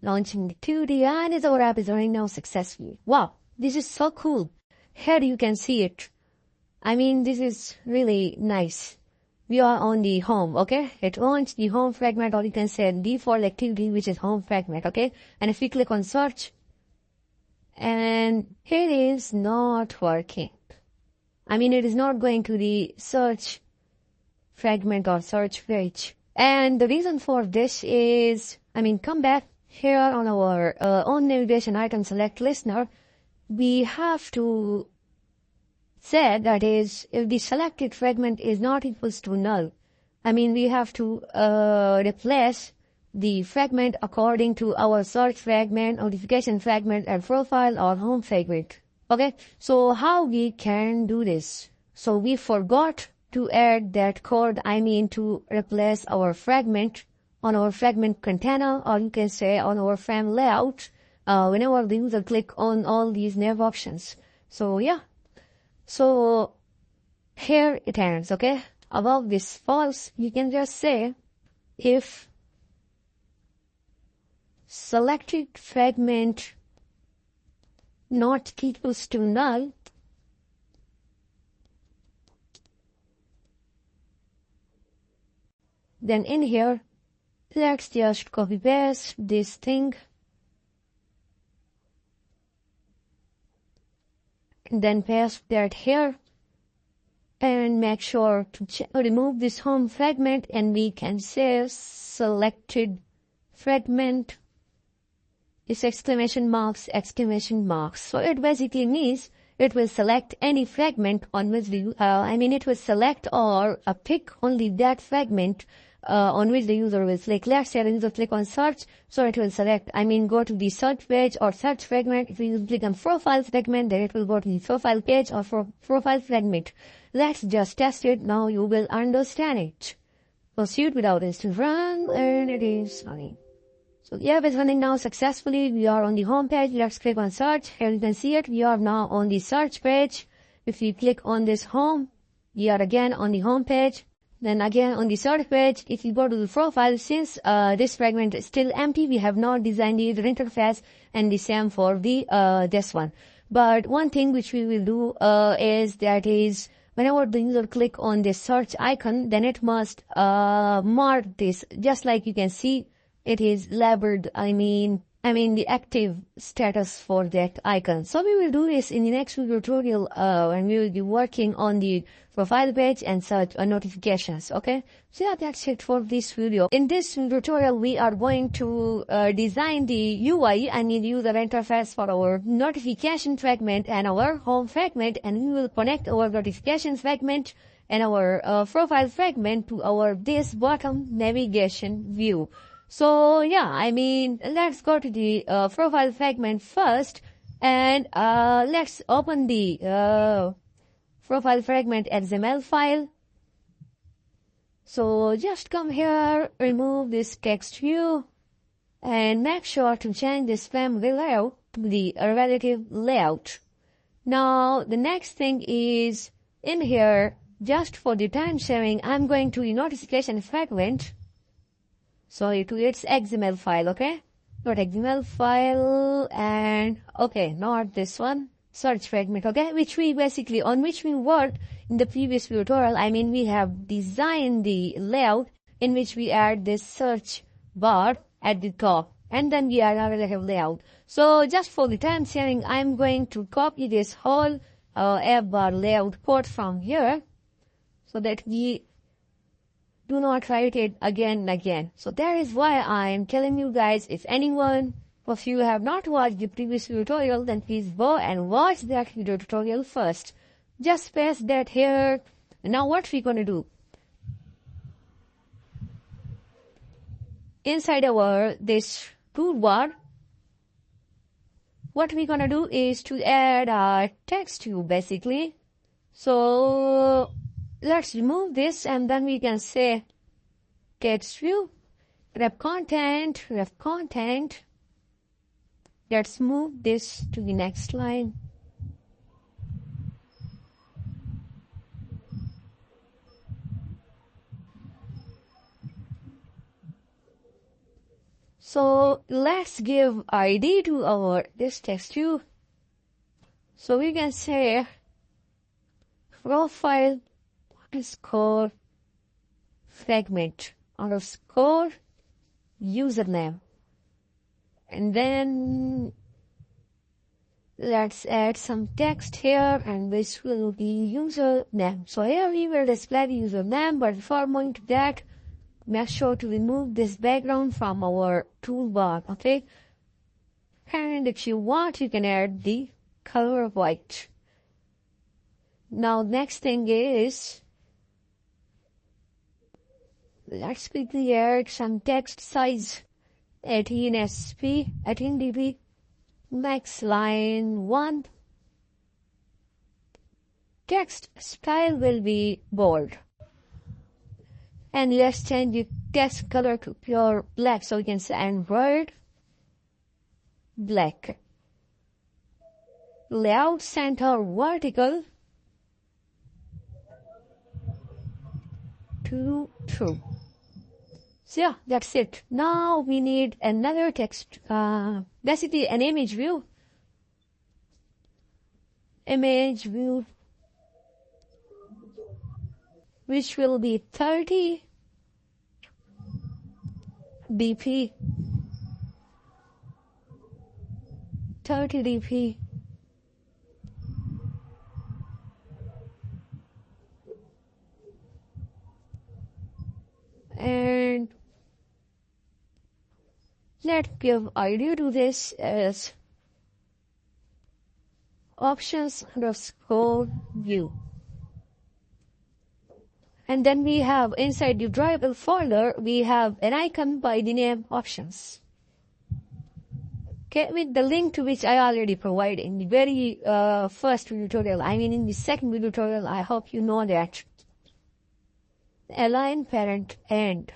launching the 2D, and our app is running now successfully. Wow, this is so cool. Here you can see it. This is really nice. We are on the home, okay? It launched the home fragment, or you can say default activity, which is home fragment, okay? And if we click on search, and it is not working. It is not going to the search fragment or search page. And the reason for this is, come back here on our own navigation item select listener. We have to say that is, if the selected fragment is not equals to null, we have to replace the fragment according to our search fragment, notification fragment, and profile or home fragment. Okay, so how we can do this? So we forgot to add that code, to replace our fragment on our fragment container, or you can say on our frame layout. whenever the user click on all these nav options. So yeah, so here it ends. Okay, above this false, you can just say if selected fragment not equals to null, then in here, let's just copy paste this thing. And then paste that here. And make sure to remove this home fragment, and we can say selected fragment is exclamation marks, exclamation marks. So it basically means it will select any fragment on which it will select or pick only that fragment on which the user will click. Let's say the user click on search, so it will select, go to the search page or search fragment. If you click on profile fragment, then it will go to the profile page or profile fragment. Let's just test it. Now you will understand it. Proceed without instant run, and it is running. So yeah, it's running now successfully. We are on the home page. Let's click on search. Here you can see it. We are now on the search page. If you click on this home, we are again on the home page. Then again on the search page, if you go to the profile, since this fragment is still empty, we have not designed the user interface, and the same for the this one. But one thing which we will do is whenever the user click on this search icon, then it must mark this, just like you can see it is labeled, the active status for that icon. So we will do this in the next tutorial when we will be working on the profile page and search notifications. Okay, so yeah, that's it for this video. In this tutorial, we are going to design the UI, user interface for our notification fragment and our home fragment, and we will connect our notification fragment and our profile fragment to our this bottom navigation view. So yeah, let's go to the profile fragment first, and let's open the profile fragment XML file. So just come here, remove this text view, and make sure to change the family layout to the relative layout. Now the next thing is in here, just for the time sharing, I'm going to the notification fragment. So to its XML file, okay? Not XML file, and okay, not this one, search fragment, okay? On which we worked in the previous tutorial. We have designed the layout in which we add this search bar at the top, and then we add our relative layout. So just for the time sharing, I'm going to copy this whole app bar layout code from here, so that we do not write it again and again. So that is why I am telling you guys, if anyone of you have not watched the previous tutorial, then please go and watch that video tutorial first. Just paste that here. Now what we're going to do? Inside this toolbar, what we're going to do is to add our text view basically. So let's remove this, and then we can say text view, ref content. Let's move this to the next line. So let's give ID to this text view. So we can say profile underscore fragment underscore username, and then let's add some text here, and this will be username. So here we will display the username, but before moving to that, make sure to remove this background from our toolbar, okay? And if you want, you can add the color white. Now next thing is, let's quickly add some text size, 18 dp, max line 1. Text style will be bold. And let's change the text color to pure black, so we can say Android. black. Layout center vertical to true. So yeah, that's it. Now we need another text, basically an image view. Image view, which will be 30 dp, 30 dp. And let's give ID to this as options_view. And then we have inside the drivable folder, we have an icon by the name options. Okay, with the link to which I already provided in the very first tutorial. I mean in the second tutorial, I hope you know that. Align parent end.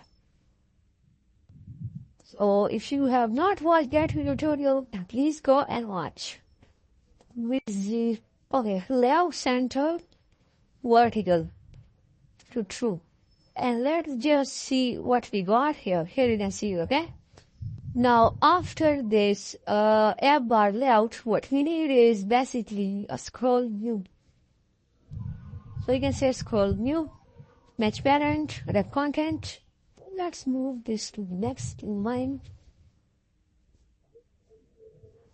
So if you have not watched that tutorial, please go and watch. With the layout center vertical to true. And let's just see what we got here. Here you can see, okay? Now after this app bar layout, what we need is basically a scroll view. So you can say scroll view, match parent, wrap content. Let's move this to the next line.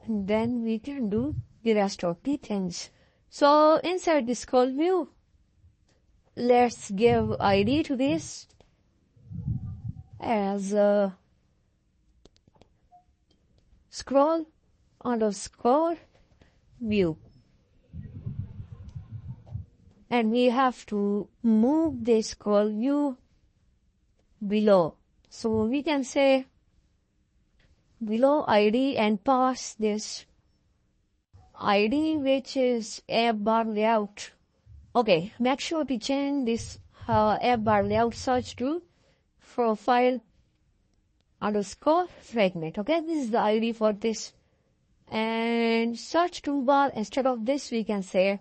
And then we can do the rest of the things. So inside the scroll view, let's give ID to this as scroll underscore view. And we have to move the scroll view below. So we can say below ID and pass this ID, which is app bar layout. Okay, make sure to change this app bar layout search to profile underscore fragment. Okay, this is the ID for this. And search toolbar, instead of this, we can say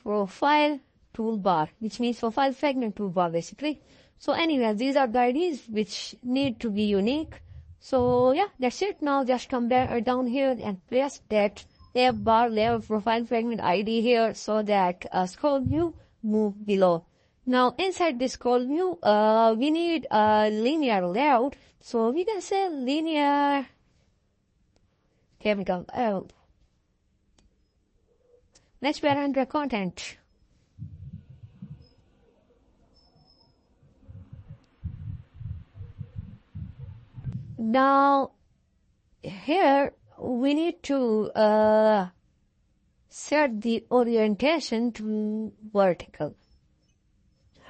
profile toolbar, which means profile fragment toolbar basically. So anyway, these are the IDs which need to be unique. So yeah, that's it. Now just come back down here and press that app bar layout profile fragment ID here so that scroll view move below. Now inside this scroll view, we need a linear layout. So we can say linear chemical out. Next parent content. Now here we need to set the orientation to vertical.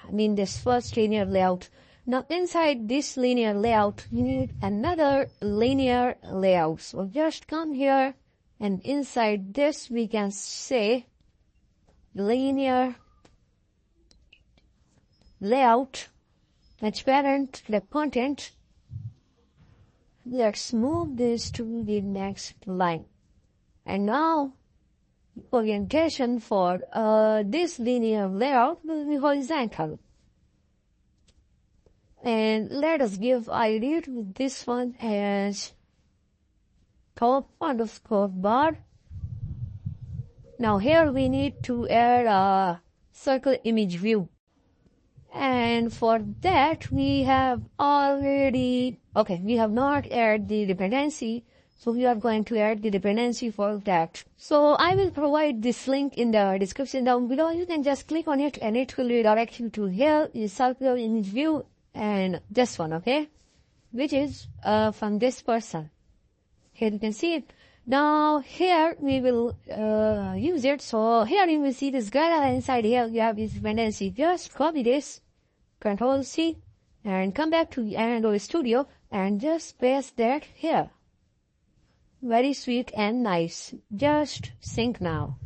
I mean this first linear layout. Now inside this linear layout, we need another linear layout. So just come here and inside this we can say linear layout, match parent, left content. Let's move this to the next line. And now orientation for this linear layout will be horizontal. And let us give ID to this one as top underscore bar. Now here we need to add a circle image view. And for that we have already, we have not added the dependency. So we are going to add the dependency for that. So I will provide this link in the description down below. You can just click on it and it will redirect you to here is circle image view and this one, okay? Which is from this person. Here you can see it. Now here we will use it. So here you will see this guideline inside here. You have this dependency. Just copy this, Control C, and come back to the Android Studio and just paste that here. Very sweet and nice. Just sync now.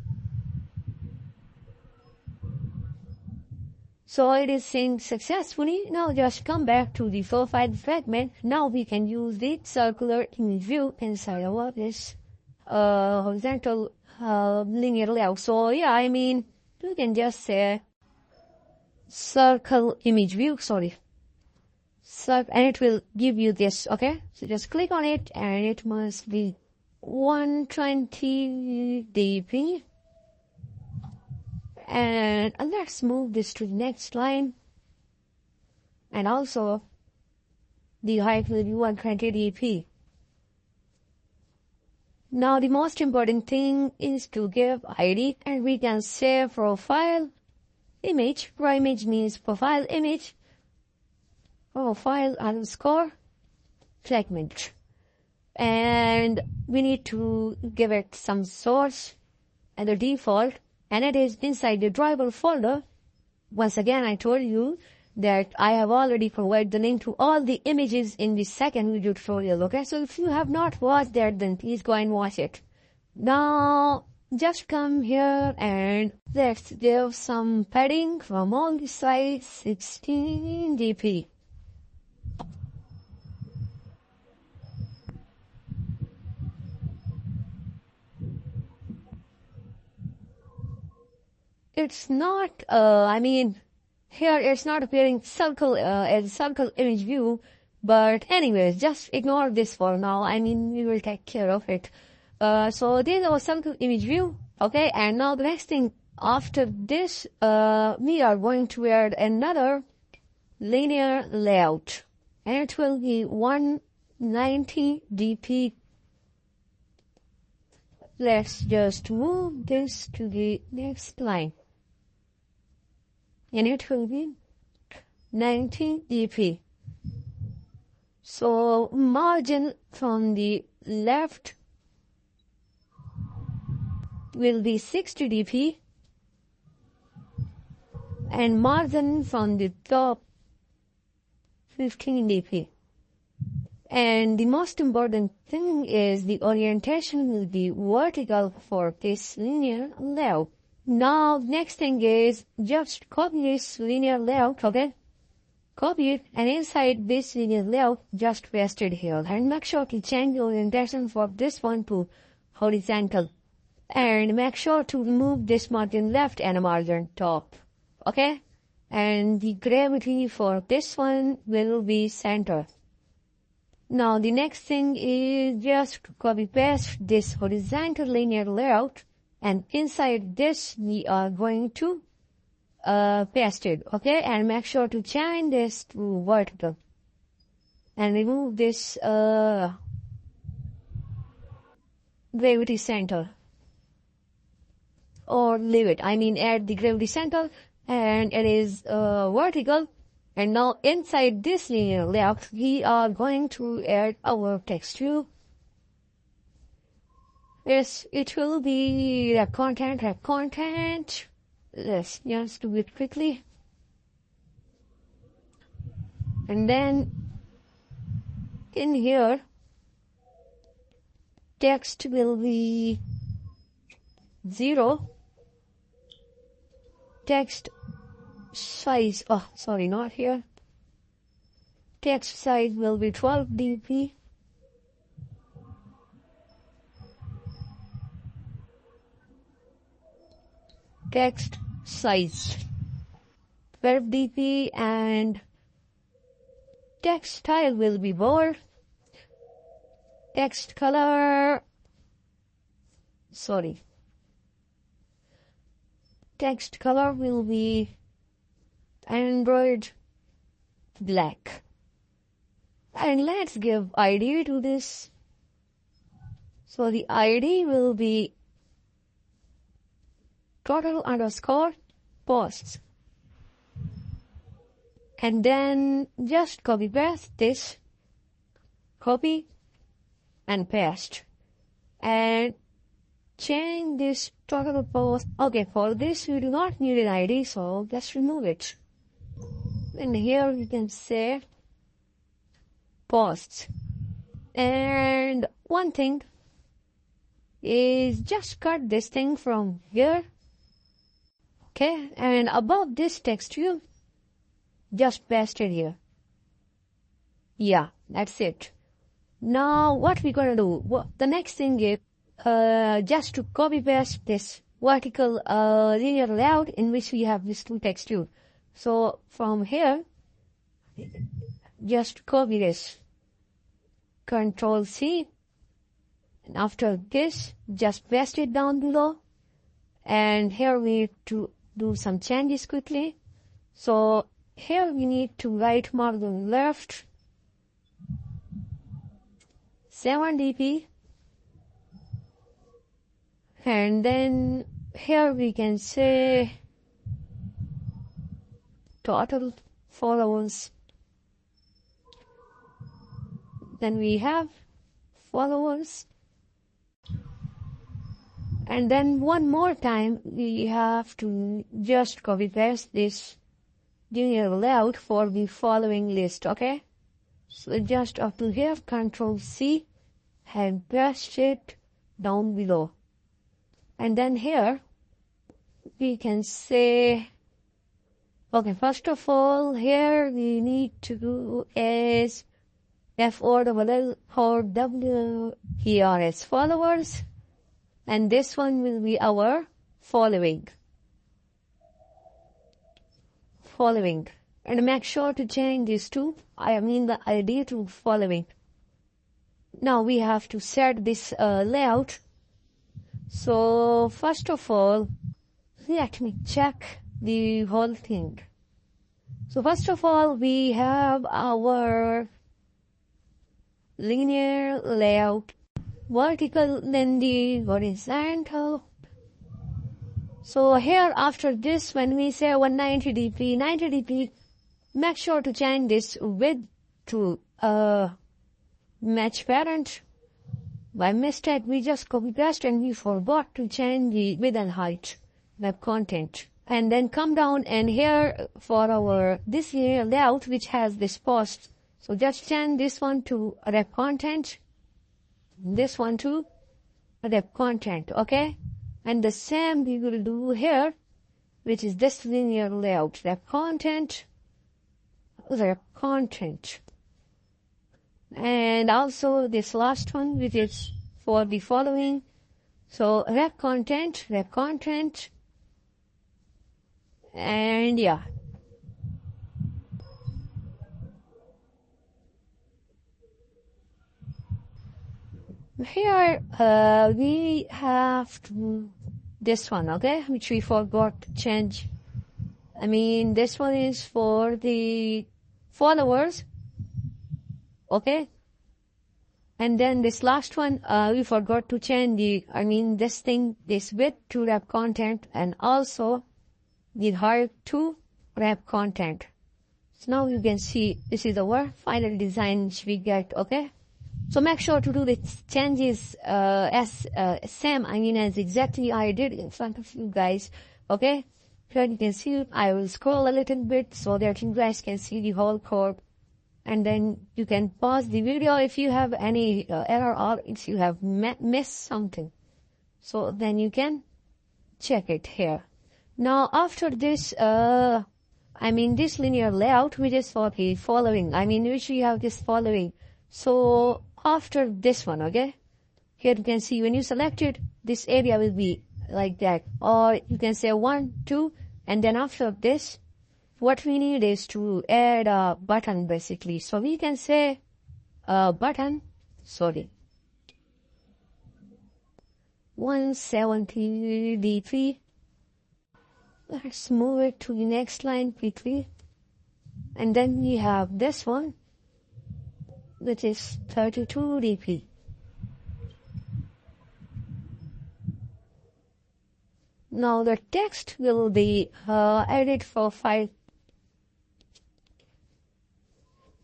So it is synced successfully. Now just come back to the profile fragment. Now we can use the circular image view inside of this horizontal linear layout. So yeah, I mean, you can just say circle image view, and it will give you this, okay? So just click on it and it must be 120 dp. And let's move this to the next line. And also, the height will be 120 dp. Now the most important thing is to give ID, and we can say profile image. Image means profile image. Profile underscore fragment. And we need to give it some source and the default, and it is inside the driver folder. Once again, I told you that I have already provided the link to all the images in the second video tutorial, okay? So if you have not watched that, then please go and watch it. Now, just come here and let's give some padding from all the sides, 16 dp. It's not, here it's not appearing circle as circle image view, but anyways, just ignore this for now. We will take care of it. So this is our circle image view, okay? And now the next thing after this, we are going to add another linear layout, and it will be 190 dp. Let's just move this to the next line. And it will be 90 dp. So margin from the left will be 60 dp and margin from the top 15 dp. And the most important thing is the orientation will be vertical for this linear layout. Now, next thing is just copy this linear layout, okay? Copy it, and inside this linear layout, just paste it here. And make sure to change the orientation for this one to horizontal. And make sure to remove this margin left and margin top, okay? And the gravity for this one will be center. Now, the next thing is just copy paste this horizontal linear layout. And inside this, we are going to paste it, okay? And make sure to change this to vertical. And remove this gravity center. Or leave it. Add the gravity center, and it is vertical. And now inside this linear layout, we are going to add our text view. Yes, it will be wrap content. Let's just do it quickly. And then in here, text will be 0. Text size, not here. Text size will be 12 dp. Text size 12 dp, and text style will be bold. Text color, text color will be Android black. And let's give ID to this. So the ID will be total_posts. And then just copy paste this. Copy and paste. And change this total post. Okay, for this we do not need an ID, so just remove it. And here you can say posts. And one thing is just cut this thing from here. Okay, and above this text view, just paste it here. Yeah, that's it. Now what we're gonna do? The next thing is just to copy paste this vertical linear layout in which we have this two texture. So from here, just copy this. Control C. And after this, just paste it down below. And here we need to do some changes quickly. So here we need to right margin left 7 dp. And then here we can say total followers. Then we have followers. And then one more time, we have to just copy paste this linear layout for the following list, okay? So just up to here, Control C, and paste it down below. And then here, we can say, okay, first of all, here we need to do is FOWERS followers. And this one will be our following. And make sure to change this to, the ID to following. Now we have to set this layout. So first of all, let me check the whole thing. So first of all, we have our linear layout. Vertical, then the horizontal. So here after this, when we say 190 dp, 90 dp, make sure to change this width to match parent. By mistake, we just copy paste and we forgot to change the width and height, web content. And then come down and here for our this here layout which has this post. So just change this one to web content. This one to web content, okay? And the same we will do here, which is this linear layout, web content. And also this last one, which is for the following. So web content, and yeah. Here we have to this one, okay, which we forgot to change. This one is for the followers, okay. And then this last one, we forgot to change this width to wrap content and also the height to wrap content. So now you can see this is our final design which we get, okay. So make sure to do the changes as as exactly I did in front of you guys, okay. Here you can see I will scroll a little bit so that you guys can see the whole code. And then you can pause the video if you have any error or if you have missed something. So then you can check it here. Now after this, this linear layout which is for the following, which we have this following. So after this one, okay, here you can see when you select it, this area will be like that. Or you can say 1, 2, and then after this, what we need is to add a button basically. So we can say button, 170 dp. Let's move it to the next line quickly. And then we have this one, which is 32 dp. Now the text will be edit profile,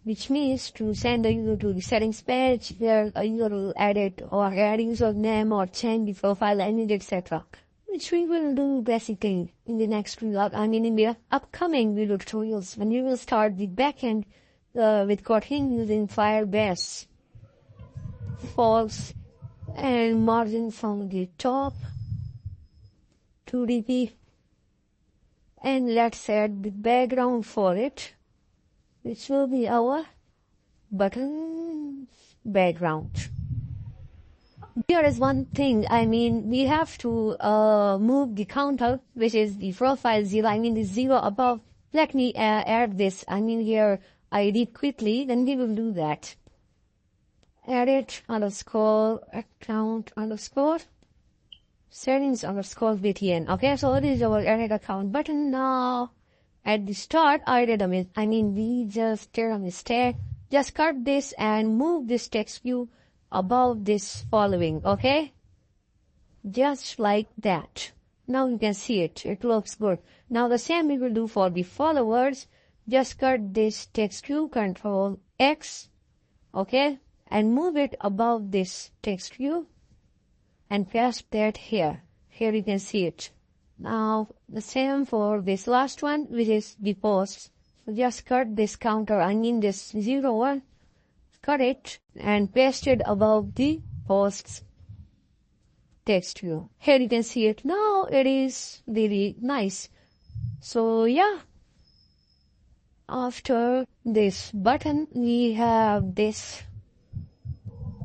which means to send the user to the settings page where a user will edit or add username or change the profile image, etc. Which we will do basically in the next video, in the upcoming video tutorials when we will start the backend with Kotlin using Firebase. False and margin from the top 2 dp. And let's add the background for it. which will be our button background. There is one thing, we have to move the counter, which is the profile 0, the 0 above. Let me add this, here ID quickly, then we will do that. Edit underscore account underscore settings underscore btn. Okay, so this is our edit account button. Now at the start I did we just did a mistake. Just cut this and move this text view above this following. Okay, just like that. Now you can see it. It looks good. Now the same we will do for the followers. Just cut this text view, Control X. Okay, and move it above this text view and paste that here. Here you can see it. Now the same for this last one, which is the posts. So just cut this counter, this 0 1, cut it and paste it above the posts text view. Here you can see it. Now it is really nice. So yeah, after this button we have this.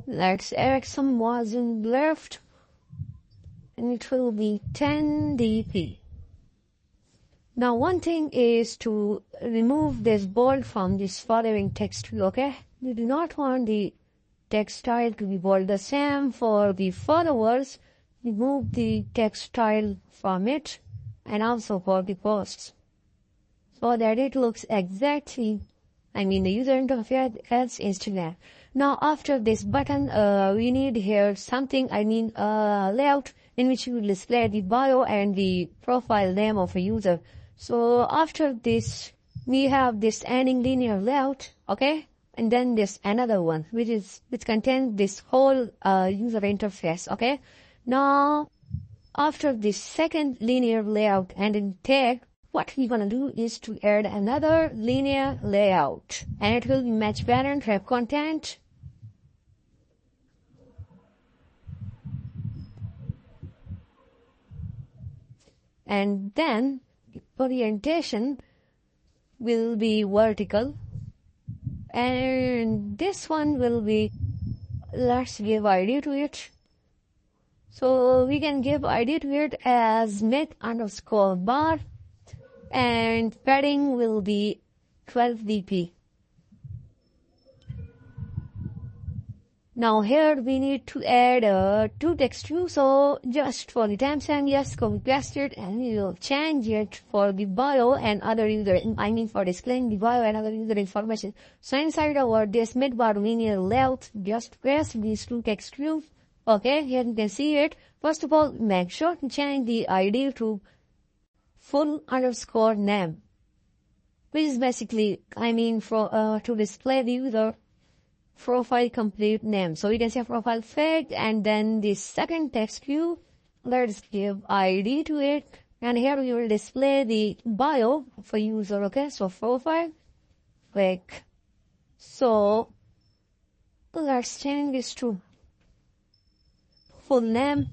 Let's add some margin left, and it will be 10 dp. Now one thing is to remove this bold from this following text view. Okay, we do not want the text style to be bold. The same for the followers. Remove the text style from it, and also for the posts, so that it looks exactly, the user interface as Instagram. Now after this button, we need here something, layout in which you will display the bio and the profile name of a user. So after this, we have this ending linear layout, okay? And then this another one, which contains this whole user interface, okay? Now, after this second linear layout and in tag, what we're gonna do is to add another linear layout, and it will be match parent, wrap content, and then orientation will be vertical, and this one will be, let's give ID to it. So we can give ID to it as mid underscore bar, and padding will be 12 dp. Now here we need to add two text views. So just for the timestamp, yes, copy paste it, and we will change it for the bio and other user, for displaying the bio and other user information. So inside our this midbar linear layout, just paste these two text views. Okay, here you can see it. First of all, make sure to change the ID to full underscore name, which is basically, to display the user profile complete name. So we can say profile fake, and then the second text view, let's give ID to it, and here we will display the bio for user. Okay, so profile fake. So let's change this to full name,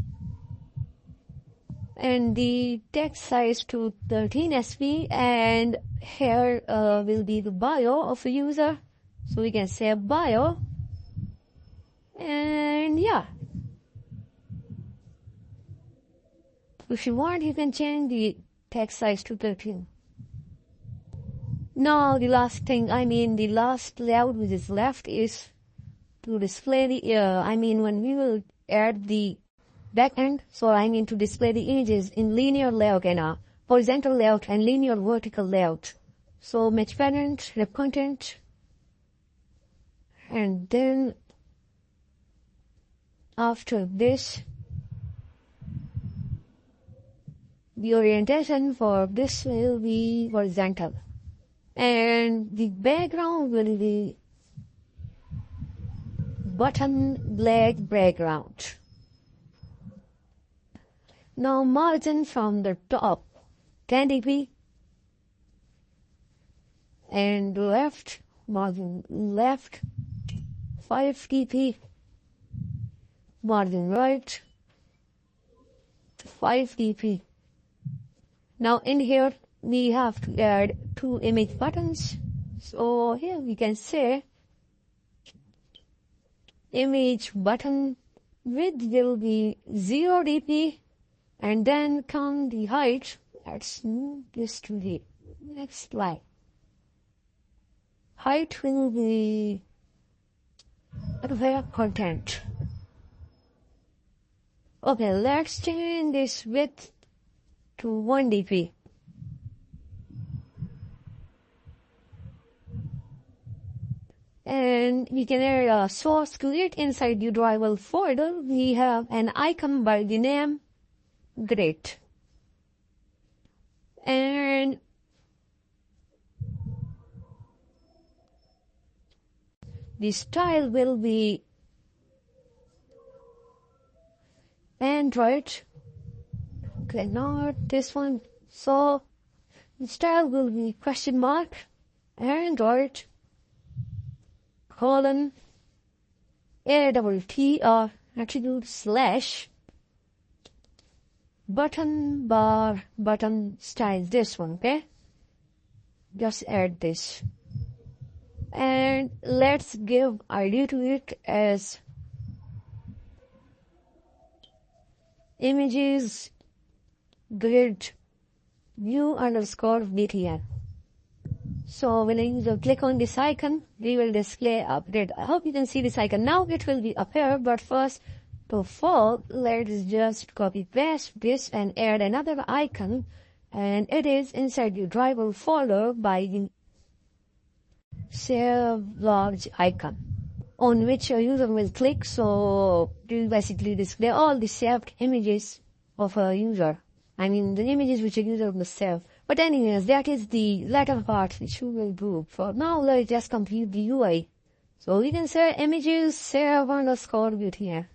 and the text size to 13 sp, and here will be the bio of the user. So we can say bio, and yeah, if you want you can change the text size to 13. Now the last thing, the last layout which is left is to display the, when we will add the backend, so to display the images in linear layout and horizontal layout and linear vertical layout. So match parent, wrap content, and then after this, the orientation for this will be horizontal, and the background will be button black background. Now margin from the top 10 dp, and left, margin left 5 dp, margin right 5 dp. Now in here we have to add two image buttons. So here we can say image button width will be 0 dp, and then come the height. Let's move this to the next slide. Height will be where content. Okay, let's change this width to 1 dp. And we can add a source grid inside the driver folder. We have an icon by the name grid. And the style will be Android. Okay, not this one. So the style will be question mark Android colon AWT attribute slash button bar button style, this one. Okay, just add this, and let's give ID to it as images grid view underscore btn. So when a user click on this icon, we will display update. I hope you can see this icon. Now it will be appear, but first of all, let's just copy paste this and add another icon, and it is inside the driver folder by the save logs icon, on which a user will click. So to basically display all the saved images of a user. I mean the images which a user must save. But anyways, that is the latter part which we will do. For now, let's just complete the UI. So we can say images save underscore btn.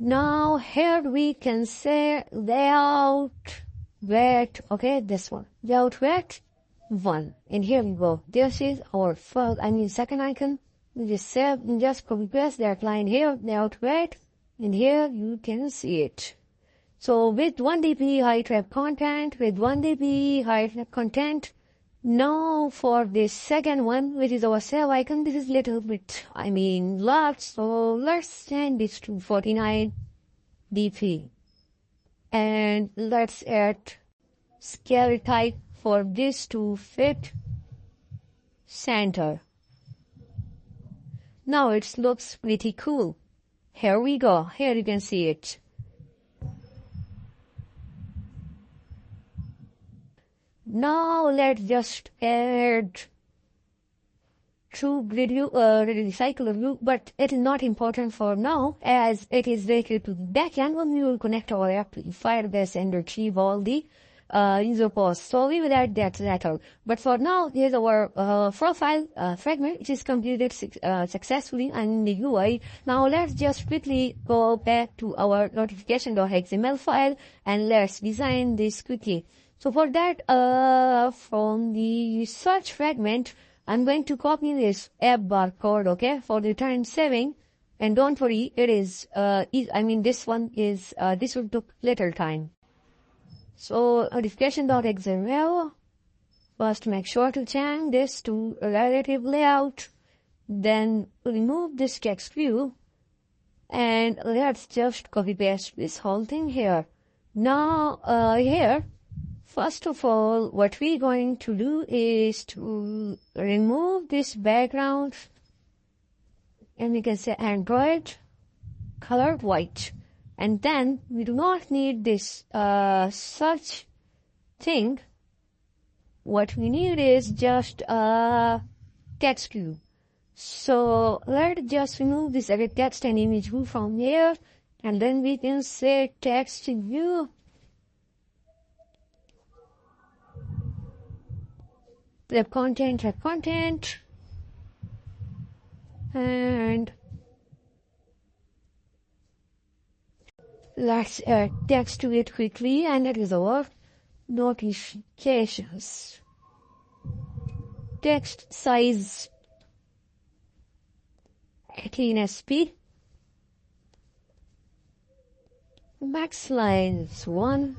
Now here we can say layout weight. Okay, this one. Layout weight 1. And here we go. This is our first, second icon. We just save and just copy paste that line here, layout weight, and here you can see it. So with 1 dp height wrap content, with 1 dp height wrap content. Now for this second one, which is our save icon, this is little bit, large. So let's change this to 49 dp. And let's add scale type for this to fit center. Now it looks pretty cool. Here we go. Here you can see it. Now let's just add true grid view, recycler view, but it is not important for now as it is related to the backend when we will connect our app to Firebase and retrieve all the user posts. So we will add that later. But for now, here's our profile fragment, which is completed successfully in the UI. Now let's just quickly go back to our notification.xml file and let's design this quickly. So for that, from the search fragment, I'm going to copy this app bar code, okay, for the time saving. And don't worry, it is, this one is, this will take little time. So notification.xml, first make sure to change this to relative layout, then remove this text view, and let's just copy paste this whole thing here. Now, here, first of all, what we're going to do is to remove this background, and we can say Android color white. And then we do not need this search thing. What we need is just text view. So let's just remove this edit text and image view from here, and then we can say text view. Wrap content, and let's add text to it quickly, and that is our notifications. Text size 18 sp. Max lines 1.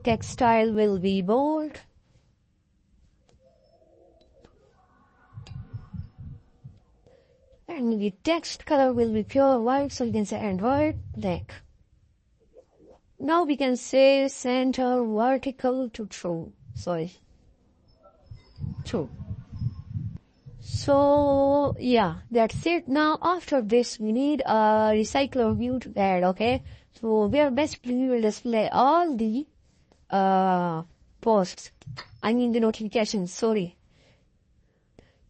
Text style will be bold. And the text color will be pure white, so you can say Android black. Now we can say center vertical to true. True. So yeah, that's it. Now after this, we need a recycler view to add, okay? So where basically we will display all the posts. I mean the notifications, sorry.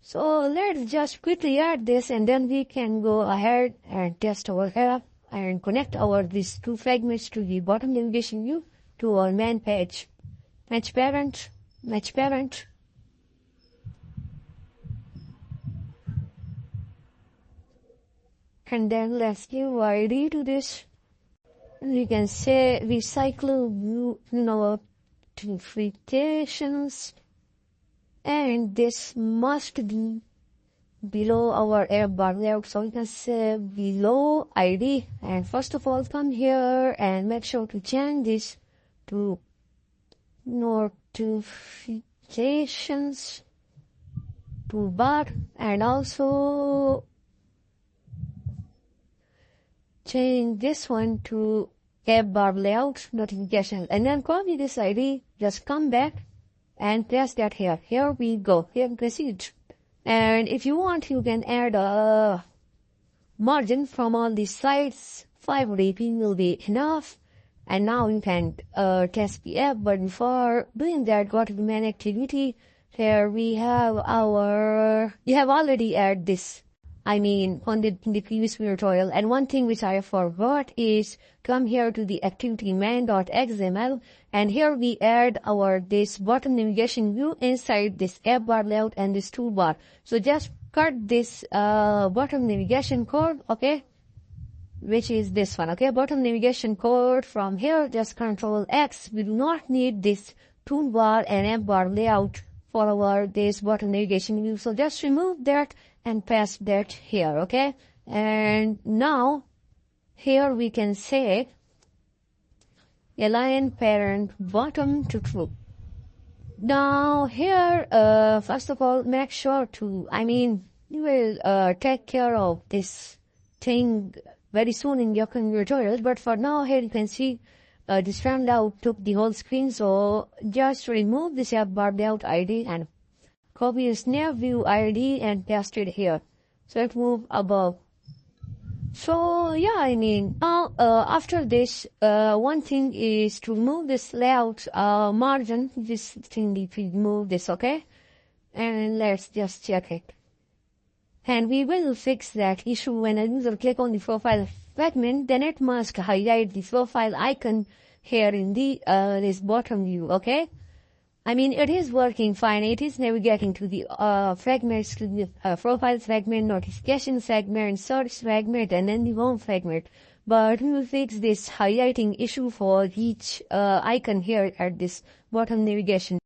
So let's just quickly add this, and then we can go ahead and test our app and connect these two fragments to the bottom navigation view to our main page. Match parent. And then let's give ID to this. And we can say recycle view notifications. And this must be below our app bar layout. So we can say below ID. And first of all, come here and make sure to change this to notifications to bar, and also change this one to app bar layout notifications. And then copy this ID, just come back and paste that here. Here we go. Here you can see it. And if you want, you can add a margin from all these sides. 5 repeat will be enough. And now you can test the app. But before doing that, go to the main activity. Here we have you have already added this. I mean, on the previous tutorial. And one thing which I forgot is come here to the activity main.xml, and here we add this bottom navigation view inside this app bar layout and this toolbar. So just cut this bottom navigation code, okay, which is this one, okay, bottom navigation code from here. Just Control X. We do not need this toolbar and app bar layout for this bottom navigation view. So just remove that and paste that here, okay? And now here we can say align parent bottom to true. Now here, first of all, make sure to, you will take care of this thing very soon in your tutorials, but for now here you can see this round out took the whole screen. So just remove this app bar layout ID and copy the snap view ID and paste it here. So it move above. So yeah, now after this, one thing is to remove this layout margin. This thing, if we remove this, okay? And let's just check it. And we will fix that issue when a user click on the profile fragment, then it must highlight the profile icon here in the this bottom view, okay? It is working fine. It is navigating to the fragments, to the profile fragment, notification fragment, search fragment, and then the home fragment. But we will fix this highlighting issue for each icon here at this bottom navigation.